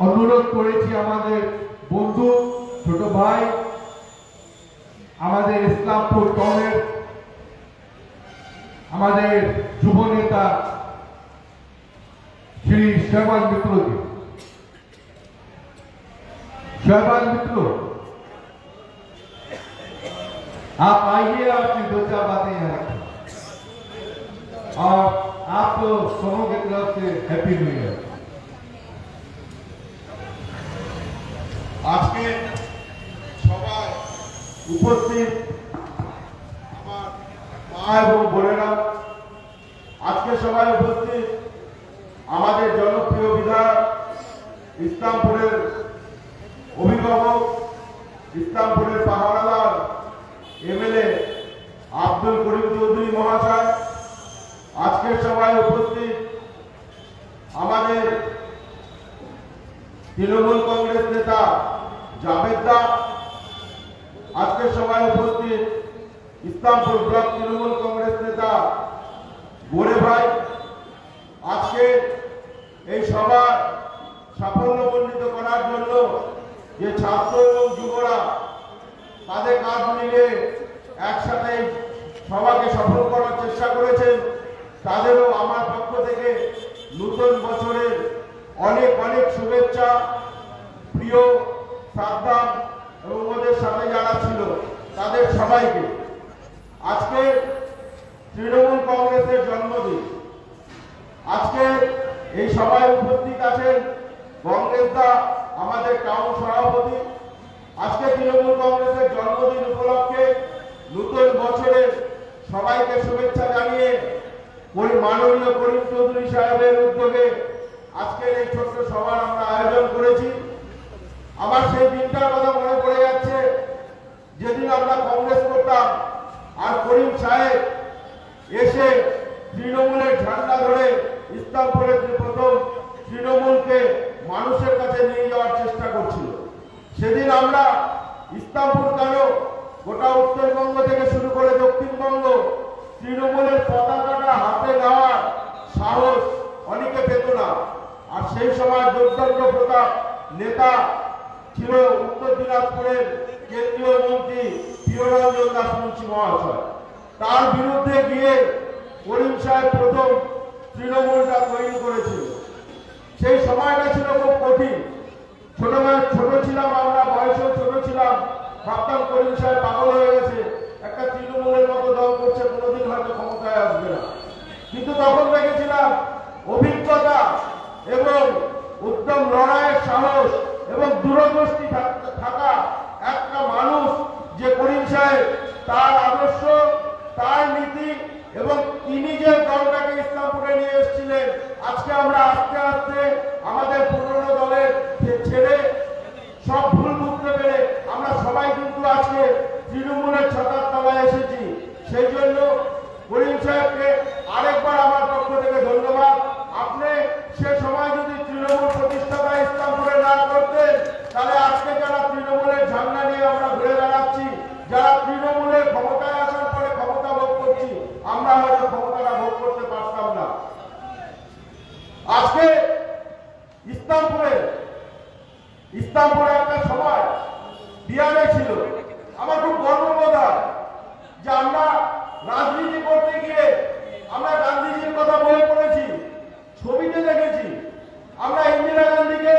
অনুরোধ করেছি আমাদের বন্ধু, ছোট ভাই, আমাদের ইসলামপুর টাউনের আমাদের যুব নেতা শ্রী শেরওয়ান মিত্রজি, शहबाज मित्रों, आप आइए, आपकी 2-4 बातें यहाँ रखें और आप सबों की तरफ से हैप्पी न्यू ईयर। আজকে সবাই উপস্থিত আমার মা এবং বোনেরা, আজকে সবাই উপস্থিত আমাদের জনপ্রিয় বিধায়ক, ইসলামপুরের অভিভাবক, ইসলামপুরের পাহাড়াদার এমএলএ আব্দুল করিম চৌধুরী মহাশয়, আজকের সভায় উপস্থিত আমাদের তৃণমূল কংগ্রেস নেতা জাভেদ দা, আজকের সভায় উপস্থিত ইসলামপুর ব্লক তৃণমূল কংগ্রেস নেতা গোরে ভাই, আজকে এই সভা সাফল্যমণ্ডিত করার জন্য যে ছাত্র এবং যুবরা তাদের কাঁধ মিলে একসাথে সভাকে সফল করার চেষ্টা করেছেন, তাদেরও আমার পক্ষ থেকে নতুন বছরের অনেক অনেক শুভেচ্ছা। প্রিয় সাদ্দাম এবং ওদের সাথে যারা ছিল তাদের সবাইকে আজকে তৃণমূল কংগ্রেসের জন্মদিন। আজকে এই সভায় উপস্থিত আছেন কংগ্রেস দা, আমাদের টাউন সভাপতি। আজকে তৃণমূল কংগ্রেসের জন্মদিন উপলক্ষে নতুন বছরের সবাইকে শুভেচ্ছা জানিয়ে মাননীয় করিম চৌধুরী সাহেবের উদ্যোগে আজকের এই ছোট্ট সভার আমরা আয়োজন করেছি। আমার সেই দিনটার কথা মনে পড়ে যাচ্ছে যেদিন আমরা কংগ্রেস করতাম আর করিম সাহেব এসে তৃণমূলের ঝান্ডা ধরে ইসলামপুরের প্রথম তৃণমূলকে মানুষের কাছে নিয়ে যাওয়ার চেষ্টা করছিল। সেদিন আমরা ইসলামপুর কেন গোটা উত্তরবঙ্গ থেকে শুরু করে দক্ষিণবঙ্গ তৃণমূলের পতাকাটা হাতে নেওয়ার সাহস অনেকে পেত না। আর সেই সময় দুর্দান্ত প্রতাপ নেতা ছিল উত্তর দিনাজপুরের কেন্দ্রীয় মন্ত্রী প্রিয়রঞ্জন দাস মুন্সি মহাশয়। তার বিরুদ্ধে গিয়ে করিম সাহেব প্রথম তৃণমূলটা তৈরি করেছিল। সেই সময়টা ছিল খুব কঠিন। ছোট ছিলাম আমরা, বয়সেও ছোট ছিলাম, ভাবতাম করিম সাহেব পাগল হয়ে গেছে, একটা তৃণমূলের মতো দল করছে, কোনোদিন হয়তো ক্ষমতায় আসবে না। কিন্তু তখন দেখেছিলাম অভিজ্ঞতা এবং উত্তম লড়াইয়ের সাহস এবং দূরদৃষ্টি থাকা একটা মানুষ যে করিম সাহেব, তার আদর্শ, তার নীতি এবং তিনি যে দলটাকে ইসলামপুরে নিয়ে এসেছিলেন। আজকে আমরা আস্তে আস্তে আমাদের পুরনো দলের ছেড়ে সব ভুল বুঝতে পেরে আমরা সবাই কিন্তু আজকে তৃণমূলের ছাতার তলায় এসেছি। সেই জন্য করিম সাহেবকে আরেকবার আমার পক্ষ থেকে ধন্যবাদ। আপনি সে সময় যদি তৃণমূল প্রতিষ্ঠাতা ইসলামপুরে না করতেন, তাহলে আজকে যারা তৃণমূলের ঝান্ডা নিয়ে আমরা ঘুরে বেড়াচ্ছি, যারা তৃণমূলের ক্ষমতায় আসার পরে ক্ষমতা ভোগ করছি, আমরা হয়তো ক্ষমতাটা ভোগ করতে পারতাম না। আজকে ইসলামপুরে একটা সময় বিহারে ছিল। আমার খুব গর্ববোধ হয় যে আমরা রাজনীতি করতে গিয়ে আমরা গান্ধীজির কথা বলে পড়েছি, ছবিতে দেখেছি। আমরা ইন্দিরা গান্ধীকে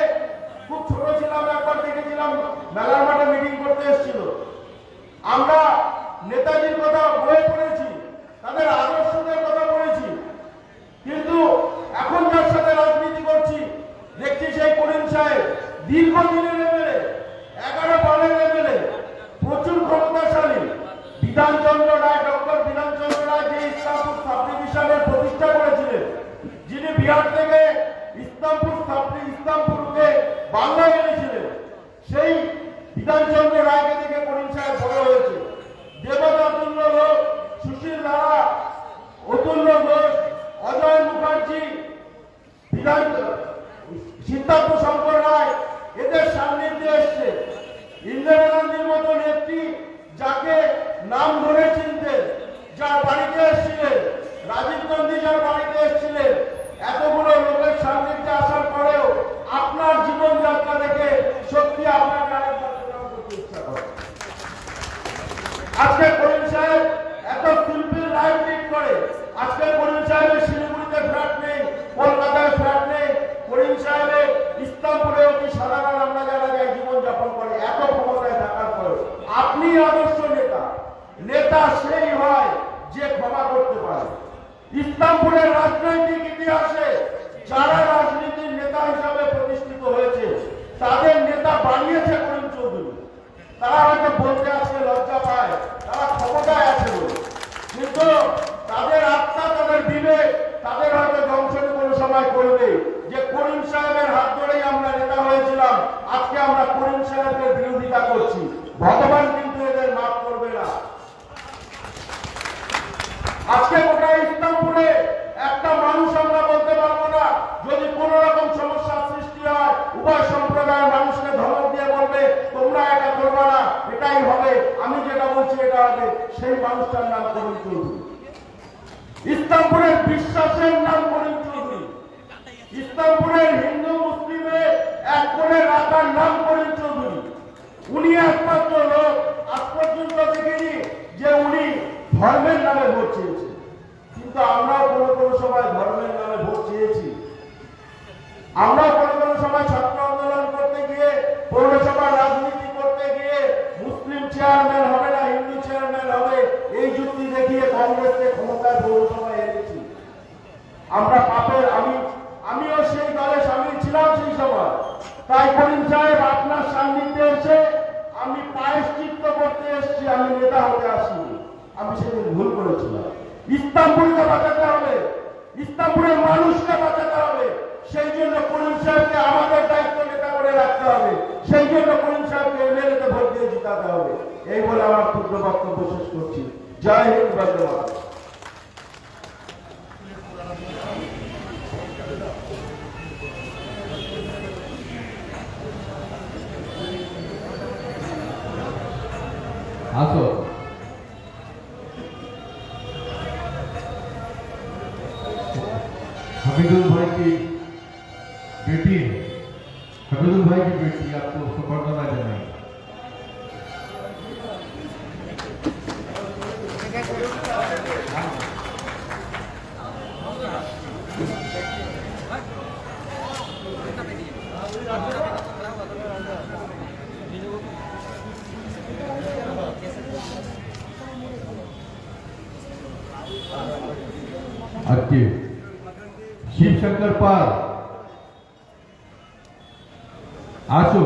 খুব ছোট ছিলাম, একবার দেখেছিলাম মেলার মাঠে মিটিং করতে এসেছিল। আমরা নেতাজির কথা বলে পড়েছি, তাদের আদর্শদের কথা বলেছি। কিন্তু এখন যার সাথে রাজনীতি করছি দেখছি সেই করিম সাহেব দীর্ঘদিনের এমএলএ, 11 বারের এমএলএ, প্রচুর ক্ষমতাশালী। বিধানচন্দ্র রায়, ডক্টর বিধানচন্দ্র রায় যে ইসলামপুর সাব ডিভিশনের প্রতিষ্ঠা করেছিলেন, যিনি বিহার থেকে ইসলামপুরকে বাংলায় এনেছিলেন, সেই বিধানচন্দ্র রায়কে থেকে করিম সাহেব বড় হয়েছে। দেবদাতুল্য লোক, সুশীল ধারা, অতুল্য ঘোষ, অজয় মুখার্জি, সিদ্ধার্থ শঙ্কর রায় এদের সান্নিধ্যে এসছে। ইন্দিরা গান্ধীর মতো নেত্রী, যাকে নাম ধরে চিনতেন, যার বাড়িতে এসেছিলেন, রাজীব গান্ধী যার বাড়িতে এসেছিলেন, এতগুলো লোকের সান্নিধ্যে আসার পরেও আপনার জীবনযাত্রা দেখে তারা হয়তো বলতে আজকে লজ্জা পায়, তারা ক্ষমতায় আছে বলে, কিন্তু তাদের আত্মা, তাদের বিবেক তাদের হয়তো ধ্বংসের কোনো সময় করবে যে করিম সাহেবের হাত ধরেই আমরা নেতা হয়েছিলাম, আজকে আমরা করিম সাহেবের বিরোধিতা করছি। ভগবান কিন্তু এদের মাফ করবে না। আজকে গোটা ইসলামপুরে একটা মানুষ আমরা বলতে পারবো না যদি কোন রকম সমস্যার সৃষ্টি হয় উভয় সম্প্রদায়ের মানুষকে ধমক দিয়ে বলবে তোমরা এটা করবে না, এটাই হবে, আমি যেটা বলছি এটা হবে, সেই মানুষটার নাম করিম চৌধুরী। ইসলামপুরের বিশ্বাসের নাম করিম চৌধুরী। ইসলামপুরের হিন্দু মুসলিমের এক করে রাখার নাম করিম চৌধুরী। উনি একমাত্র লোক আজ পর্যন্ত দেখিনি যে উনি ধর্মের নামে ভোট চেয়েছেন, কিন্তু আমরাও কোনো সময় ধর্মের নামে ভোট চেয়েছি। আমরাও কোনো সময় ছাত্র আন্দোলন করতে গিয়ে, পৌরসভা রাজনীতি করতে গিয়ে মুসলিম চেয়ারম্যান হবে না হিন্দু চেয়ারম্যান হবে এই যুক্তি দেখিয়ে কংগ্রেসকে ক্ষমতায় পৌরসভায় এনেছি। আমরা পাপের, আমিও সেই দলে সামিল ছিলাম সেই সময়। তাই করিম সাহেব আপনার সান্নিধ্যে এসে আমি প্রায়শ্চিত্ত করতে এসেছি, আমি নেতা হতে আসিনি। আমি সেদিন ভুল করেছিলাম। ইসলামপুরকে বাঁচাতে হবে, ইসলামপুরের মানুষকে বাঁচাতে হবে, সেই জন্য করিম সাহেবকে আমাদের দায়িত্ব নেতা করে রাখতে হবে, সেই জন্য করিম সাহেবকে এমএলএতে ভোট দিয়ে জিতাতে হবে। এই বলে আমার ক্ষুদ্র বক্তব্য শেষ করছি। জয় হিন্দ, বন্দে মাতরম। আসো हमीदुल भाई की बेटी है, हमीदुल भाई की बेटी आपको संबर्धना जनाई। अच्छी शिव शंकर पाल आशो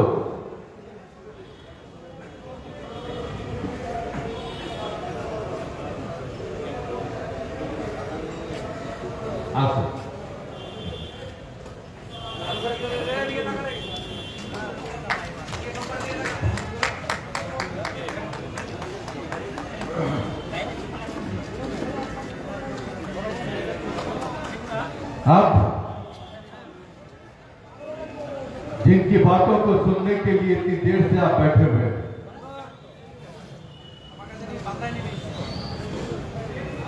आशो अब जिनकी बातों को सुनने के लिए इतनी देर से आप बैठे हुए हैं,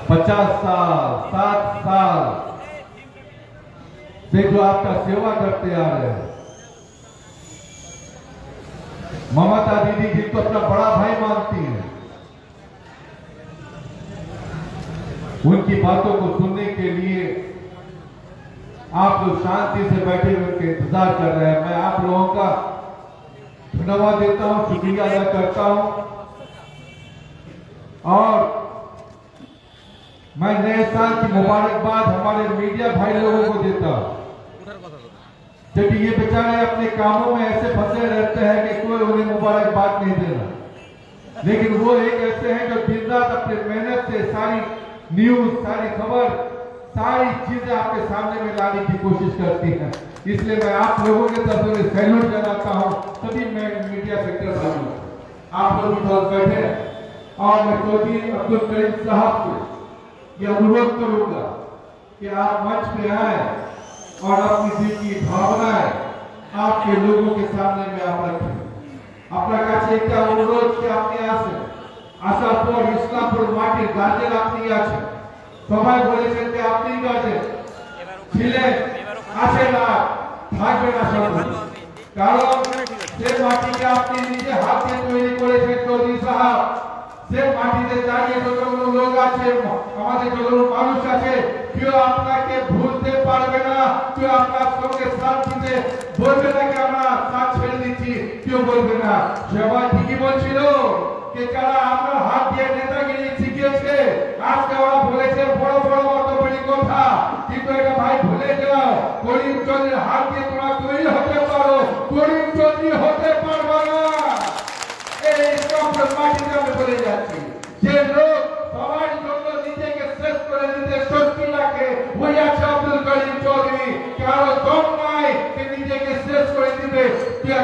50 साल 60 साल से जो आपका सेवा करते आ रहे हैं, ममता दीदी जिनको अपना बड़ा भाई मानती हैं, उनकी बातों को सुनने के लिए आप लोग शांति से बैठे हुए के इंतजार कर रहे हैं। मैं आप लोगों का धन्यवाद देता हूं, शुक्रिया अदा करता हूं, और मैं नए साल की मुबारकबाद हमारे मीडिया भाई लोगों को देता हूं, क्योंकि ये बेचारे अपने कामों में ऐसे फंसे रहते हैं कि कोई उन्हें मुबारकबाद नहीं दे रहा, लेकिन वो एक ऐसे हैं जो दिन रात अपनी मेहनत से सारी न्यूज, सारी खबर, सारी चीजें आपके सामने में लाने की कोशिश करती हैं। इसलिए मैं आप लोगों के तरफ से सैल्यूट जनाता हूं, सभी मैं मीडिया सेक्टर भाइयों, आप लोग भी बहुत बैठे हैं, और मैं चौधरी अब्दुल करीम साहब से यह अनुरोध करूंगा कि आप मंच पे आए और अपनी दिल की भावनाएं आपके लोगों के सामने में आप रखें। अपना কাছে একটা অনুরোধ কি আপনি আসেন, আসার পর ইসলামপুর মাটির গার্জেন আপনি আছেন, সবাই বলেছেন যে আপনি গার্জেন ছিলেন, আছেন না, থাকবেন না সর্বদা, কারণ যে মাটিকে আপনি নিজে হাতে তৈরি করেছেন চৌধুরী সাহেব, সে মাটিতে দাঁড়িয়ে যতগুলো লোক আছে, আমাদের যতগুলো মানুষ আছে, কেউ আপনাকে ভুলতে পারবে না, কেউ আপনার সঙ্গে শান্তিতে বলবে না কি আমরা কাজ ছেড়ে দিচ্ছি, কেউ বলবে না। সবাই ঠিকই বলছিল যে যারা আমরা হাত দিয়ে নেতাগিরি শিখিয়েছে, আজকে ওরা বলেছে বড় বড় মতবাদী কথা, কিন্তু এটা ভাই ভুলে যাও, করিম চৌধুরীর হাত দিয়ে তোমরা তৈরি হতে পারো, করিম চৌধুরী হতে পারবে না। এই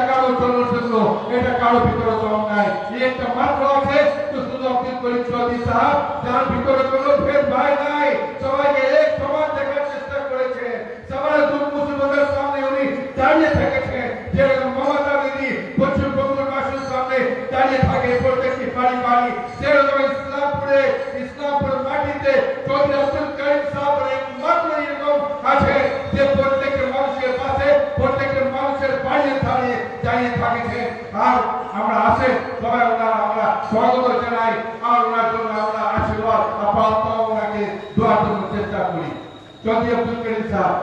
কারো জন্য, এটা কারো ভিতরে দম নাই। এই একটা মাত্র আছে তো শুধু আব্দুল করিম চৌধুরী সাহেব, যার ভিতরে কোনো ভেদ ভাই নাই, সবাইকে এক সমান দেখার চেষ্টা করেছে। সবার দুঃখ মুসিবতের সামনে উনি দাঁড়িয়ে থেকেছে, যেরকম মমতা দিদি পশ্চিমবঙ্গের মানুষের সামনে দাঁড়িয়ে থাকে প্রত্যেকটি বাড়ি বাড়ি, সেরকম ইসলামপুরের মাটিতে চৌধুরী আব্দুল করিম সাহেবের মাত্র এরকম আছে যে প্রত্যেকটা মানুষের পাশে, প্রত্যেকটা মানুষের বাড়িয়ে দাঁড়িয়ে থাকেছে। আর আমরা আসে সবাই আমরা স্বাগত জানাই, আর ওনার জন্য আমরা আশীর্বাদ আপাতত ওনাকে দোয়ার জন্য চেষ্টা করি। চৌধুরী আব্দুল করিম সাহেব।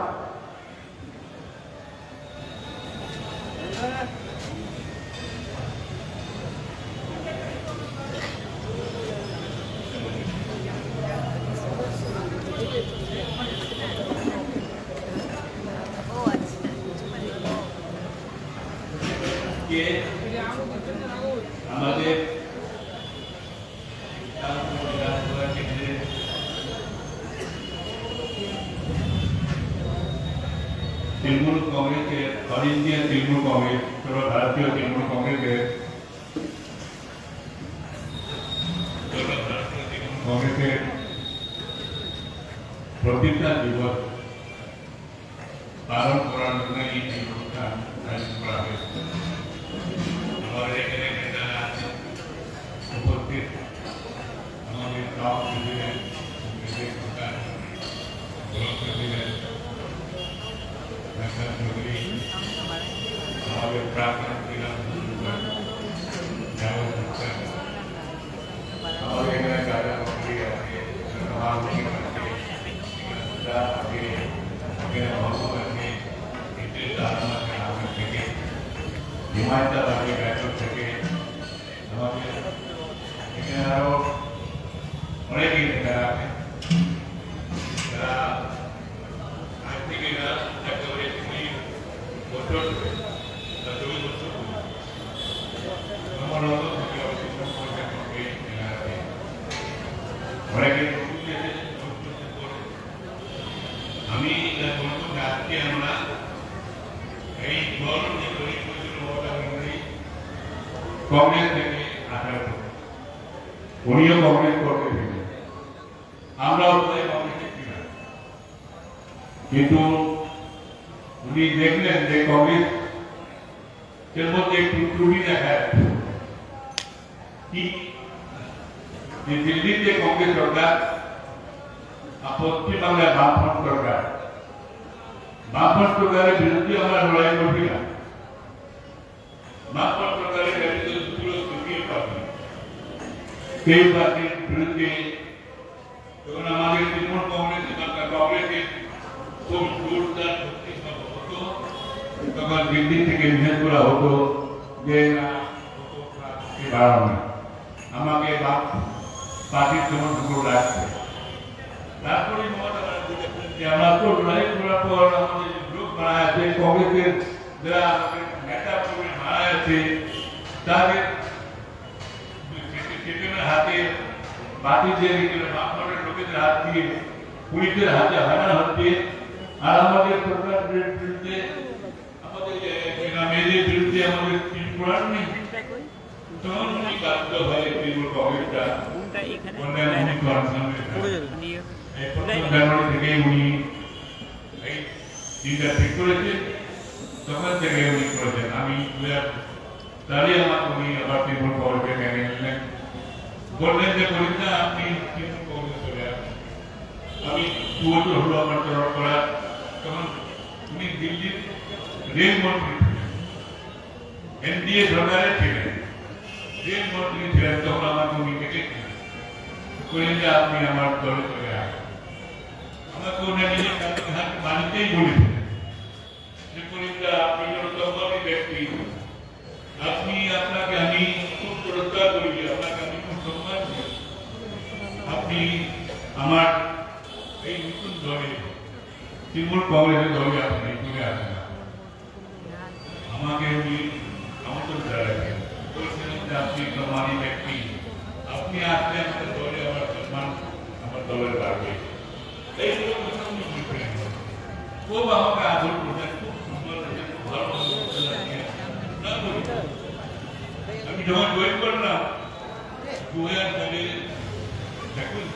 আমাদের তৃণমূল কংগ্রেসের অল ইন্ডিয়া তৃণমূল কংগ্রেস, সর্বভারতীয় তৃণমূল কংগ্রেসের প্রতিষ্ঠা দিবস পালন করার জন্য এই অনুষ্ঠান আয়োজন করা হয়েছে। আমাদের এখানে যারা উপস্থিত আমাদের block president, block president doctor Chowdhury, আমাদের প্রাক্তন জেলা আমাদের এখানে যারা মন্ত্রী আছে, মহামন্ত্রী আছে, আছে এখানে ভগবান আছে, থেকে হিমায়তাবাদী ব্যাটক থেকে আমাদের এখানে আরো অনেকেই যারা আছে, যারা আজ থেকে একেবারে 20 বছর 24 বছর আমার অনেকে আমি আজকে আমরা এই কংগ্রেস থেকে আসার উনিও কংগ্রেস করতে দিলেন, আমরাও কংগ্রেসে ছিলাম, কিন্তু উনি দেখলেন যে কংগ্রেস এর মধ্যে একটু ত্রুটি দেখা যাচ্ছে। কি যে দিল্লিতে কংগ্রেস সরকার আর পশ্চিমবাংলায় বামফ্রন্ট সরকার, বামফ্রন্ট সরকারের বিরুদ্ধে আমরা লড়াই করছি না। বামফ্রন্ট সরকারের বিরুদ্ধে দুটো তৃতীয় পার্টি, সেই পার্টির বিরুদ্ধে যখন আমাদের তৃণমূল কংগ্রেসের খুব জোরদার শক্তিশালী হতো, তখন দিল্লি থেকে নিষেধ করা হতো যে বাড়ানো, আমাকে পার্টির সমর্থন রাখছে। তারপরে আমরা তো লড়াই করার পর আমাদের গ্রুপ মারা আছে, কংগ্রেসের যারা আমাদের নেতা মারা আছে, তাদের হাতে বাতিদের লোকেদের হাত দিয়ে পুলিশের হাতে হারানো হচ্ছে। আর আমাদের সরকারের বিরুদ্ধে, আমাদের মেয়েদের বিরুদ্ধে আমাদের কিছু করার নেই। তখন উনি বাধ্য হয়ে তৃণমূল কংগ্রেসটা জানুয়ারি থেকে উনি এই দিনটা ঠিক করেছেন, তখন থেকে উনি করেছেন। আমি তাহলে আমার উনি আবার তৃণমূল কংগ্রেসে মেনে নিলেন, বললেন যে করিনা আপনি তৃণমূল কংগ্রেস চলে আসেন। আমি 2 বছর হলো আমার চরণ করা, তখন উনি দিল্লির রেল মন্ত্রী ছিলেন, এনডিএ সরকারের ছিলেন, রেল মন্ত্রী ছিলেন। তখন আমাকে উনি ডেকেছিলেন, বললেন যে আপনি আমার দলে চলে আসেন। আমাকে উনি নিজের বাণিজ্যেই বলেছিলেন যে করিনা আপনি জনসম্মানী ব্যক্তি, আপনি আপনাকে আমি খুব শ্রদ্ধা করি, আপনাকে আমি খুব সম্মান করি, আপনি আমার এই নতুন দলে তৃণমূল কংগ্রেসের দলে আপনি চলে আসেন। আমাকে উনি আমন্ত্রণ জানালেন, বলছিলেন যে আপনি সম্মানী ব্যক্তি, আপনি আসলে আমাদের দলে আমার সম্মান আমার দলের বাড়বে। এইগুলো উনি বলছিলেন, খুব আমাকে আদর করতেন, খুব সুন্দর খুব ভালো যখন জয়েন করলাম 2000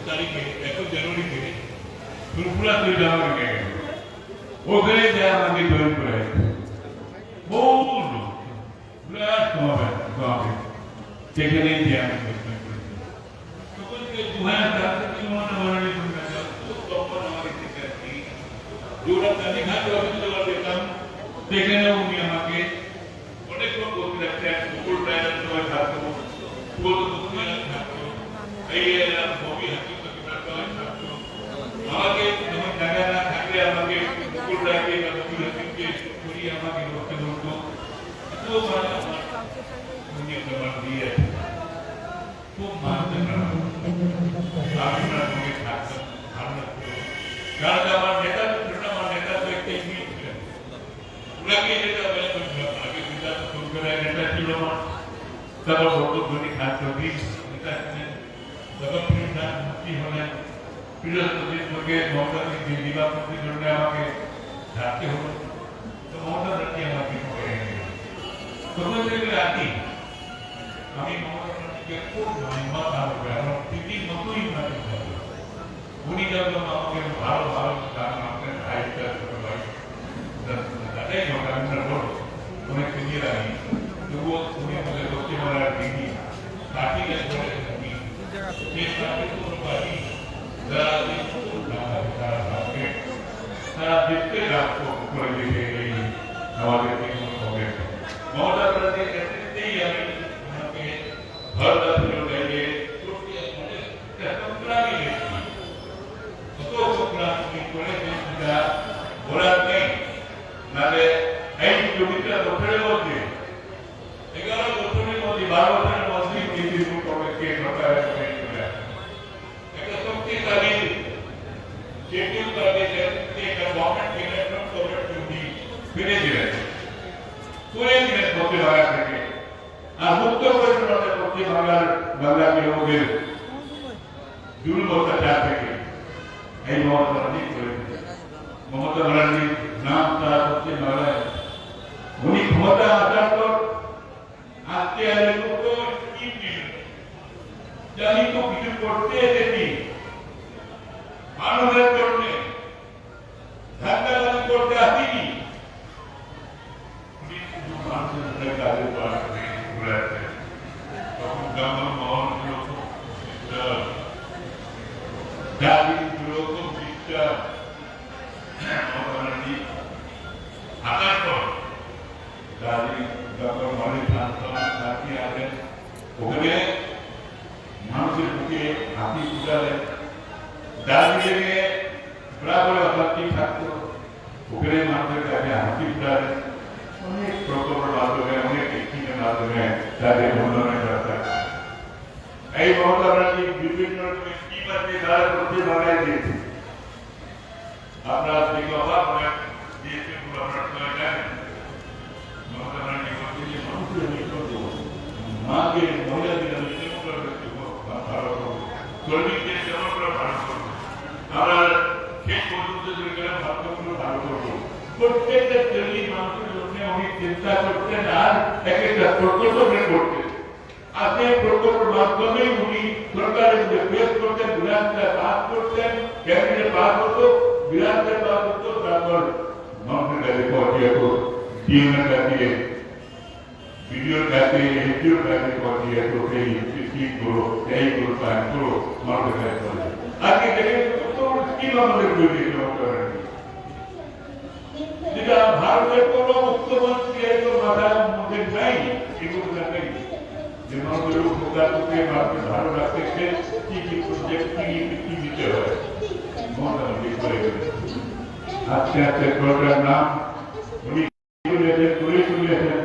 তারিখে 21 জানুয়ারিতে ফুরফুরা তৈরি আমাকে গেল ওখানে যে আমাকে জয়েন করে বহু লোক বিরাট সমাবেশ সেখানে যে আমি তখন থেকে 2004 থেকে মনে তখন আমাকে শিক্ষার্থী যেটা তালিকা দেখলাম সেখানে উনি আমাকে অনেক লোক বলতে রাখতেন মুকুল রায়ের সময় থাকতো এই ববি হাকিম থাকতো আমাকে যখন জায়গা না থাকলে আমাকে মুকুল রায়কে বা ববি হাকিমকে করিয়ে আমাকে বলতে বলতো এত মানে আমার দিয়ে খুব মানতে আমি ওনার সঙ্গে থাকতাম ভালো লাগতো কারণ আমার নেতা আমার নেতা তো একটাই ছিলেন ওনাকে যেটা আগে বিদ্যার্থ সরকারের নেতা ছিল আমার তারপর ভক্তধ্বনি খান চৌধুরী নেতা ছিলেন তারপর প্রিয়নাথ মুক্তি হলেন প্রিয়সির সঙ্গে মমতা দিবাপতির জন্য আমাকে থাকতে হলো তো মমতা রাখি আমাকে তখন থেকে রাখি আমি মমতা রাখিকে খুব মাথা হবে আমার দিদির মতোই মাথা হবে উনি যখন আমাকে ভালো ভালো গান আমাকে ভাইটা ছোট ভাই তাটাই ঘটনা বড় অনেক চিনিয়ে রাখি তবুও উনি আমাদের পশ্চিমবাংলার দিদি কাটিয়ে ধরে থাকি তারা দেখতে লাভ করে দিতে এই আমাদের মমতা ব্যানার্জির আমি ওনাকে ভরদা ফিরে গাইয়ে বলার নেই নাহলে এই জমিটা বছরের মধ্যে 11 বছরের মধ্যে 12 বছরের মধ্যে তৃণমূল কংগ্রেসকে সরকারের সঙ্গে চলে আসে একটা শক্তিশালী শেডিউল করে একটা গভর্নমেন্ট ইলেকশন করে তুমি ফিরে দিলেন পশ্চিমবাংলা থেকে আর মুক্ত করে পশ্চিমবাংলার বাংলাকে ওদের দুর্বলতাচার থেকে এই মমতা ব্যানার্জি করে মমতা ব্যানার্জির নাম তারা পশ্চিমবাংলায় উনি ক্ষমতা আসার পর আজকে জানি তো কিছু করতে এসেছি মানুষের জন্য ধাক্কাবাজি করতে আসিনি মানুষের কাজের তখন জঙ্গল মহল জাতি খুব বিশ্বাস আসার পর জঙ্গল মহলের সাথী আছেন ওখানে মানুষের বুকে হাতি ফুটালেন দার্জিলিংয়ে বরাবর অশান্তি থাকতো ওখানে মানুষের কাছে হাতি ফুটালেন অনেক প্রকল্পের মাধ্যমে অনেক টেকনিকের মাধ্যমে তাদের উন্নয়নের দরকার এই মমতা ব্যানার্জি বিভিন্ন স্কিম আছে তারা করতে বানায় দিয়েছে আপনারা দেখে অবাক হয়ে দিয়েছে আপনারা সবাই জানেন মমতা ব্যানার্জি বলছে যে মানুষের নিকট মাকে মহিলাদের ভালো করবো শ্রমিকদের যেমন করে ভালো করবো আমরা শেষ পর্যন্ত ভাগ্যগুলো ভালো করবো প্রত্যেকটা শ্রেণীর মানুষের জন্য উনি চিন্তা করতেন আর এক একটা প্রকল্প বের করতেন আর সেই প্রকল্পের মাধ্যমে উনি সরকারের যে পেশ করতেন বিধানসভা পাস করতেন ক্যাবিনেট পাস হতো বিধানসভা পাস হতো তারপর মানুষের কাছে পৌঁছে যেত ডিএমের কাছে ভিডিওর কাছে এনজিওর কাছে পৌঁছে যেত সেই স্কিমগুলো এইগুলো প্ল্যান করো মানুষের কাছে পৌঁছে আজকে দেখেন কত স্কিম আমাদের তৈরি যেটা ভারতের কোন মুখ্যমন্ত্রী এত মাথার মধ্যে নাই এগুলো নেই যে মানুষের উপকার করতে মানুষকে ভালো রাখতে কি কি প্রজেক্ট কি দিতে হয় মোটামুটি করে আস্তে আস্তে প্রোগ্রাম নাম উনি করে চলেছেন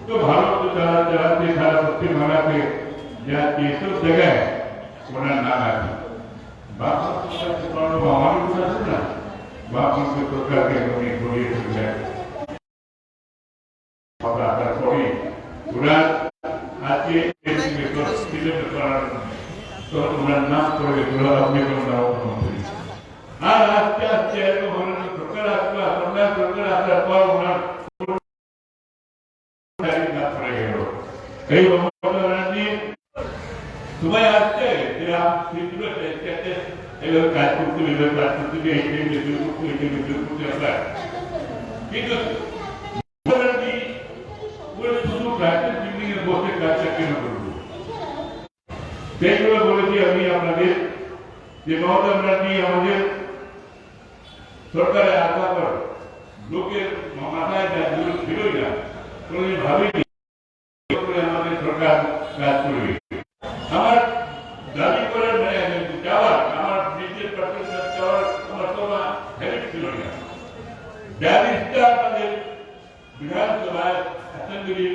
তো ভালো তো যারা চালাতে সারা পশ্চিমবাংলাতে যা এসব জায়গায় ওনার নাম আছে মানুষ আছে না বাপুকে সরকারকে উনি ঘুরিয়ে তুললেন তারপরে ওরা আজকে ওনার নাম করে আপনি কোন মুখ্যমন্ত্রী আর আস্তে আস্তে এরকম হলেন সরকার আসলো সরকার আসার পর ওনার পড়ে গেল এই মমতা ব্যানার্জি সময় আসছে যে সেগুলো এভাবে কাজ করতে এভাবে কাজ করতে এইটাই বেতন করতে এইটাই বেতন করতে আমরা কিন্তু মমতা ব্যানার্জি শুধু প্র্যাকটিস বিল্ডিং এর বসে কাজটা কেন করবো সেইগুলো বলেছি আমি আপনাদের যে মমতা ব্যানার্জি আমাদের সরকারের আশা কর লোকের মাথায় যাগুলো ছিলই না কোনোদিন ভাবিনি আমাদের সরকার কাজ করবে আমার দাবি করার চাওয়ার আমার নিজের পার্সেন্ট চাওয়ার আমার কোনো হ্যাবিট ছিল না ব্যারিস্টার আমাদের বিধানসভায় অ্যাসেম্বলি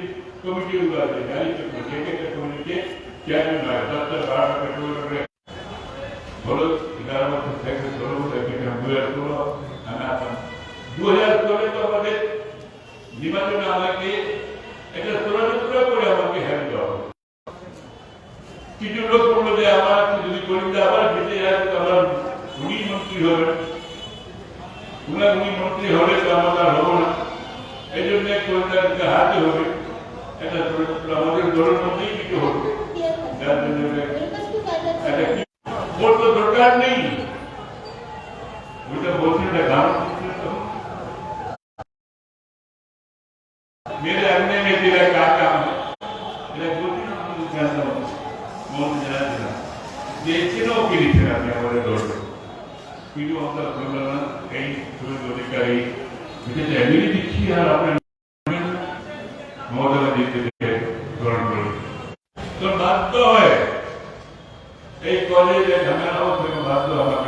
কমিটিগুলো আছে ব্যারিস্টার কমিটিতে চেয়ারম্যান হয় 10-12 পেট্রোল করে হলো 11 বছর থেকে 16 বছর থেকে 2016 আমি আসলাম 2016 তো আমাদের নির্বাচনে আমাকে একটা ষড়যন্ত্র করে আমাকে হেরে দেওয়া হবে কিছু লোক বললো যে আমার যদি করিমদা আবার বেঁচে যায় তো আমার উনি মন্ত্রী হবেন উনি মন্ত্রী হলে তো আমার আর হবো না এই জন্য করিমদাকে হাতে হবে একটা ষড়যন্ত্র আমাদের দলের মধ্যেই কিছু হবে যার জন্য একটা ওর তো দরকার নেই ওইটা বলছি না গান मेरे अगने में तेरा क्या काम है तेरा बोलती ना मुझे जानता हूँ मौत जाना देना देखिनों के लिए तेरा क्या हमारे दौड़ में वीडियो हम लोग बोलना कहीं थोड़ी बोली करी मुझे जैमिनी दिखी यार आपने मौत में देखते थे दौड़ में तो बात तो है एक कॉलेज है हमारा हो तो बात तो हमारे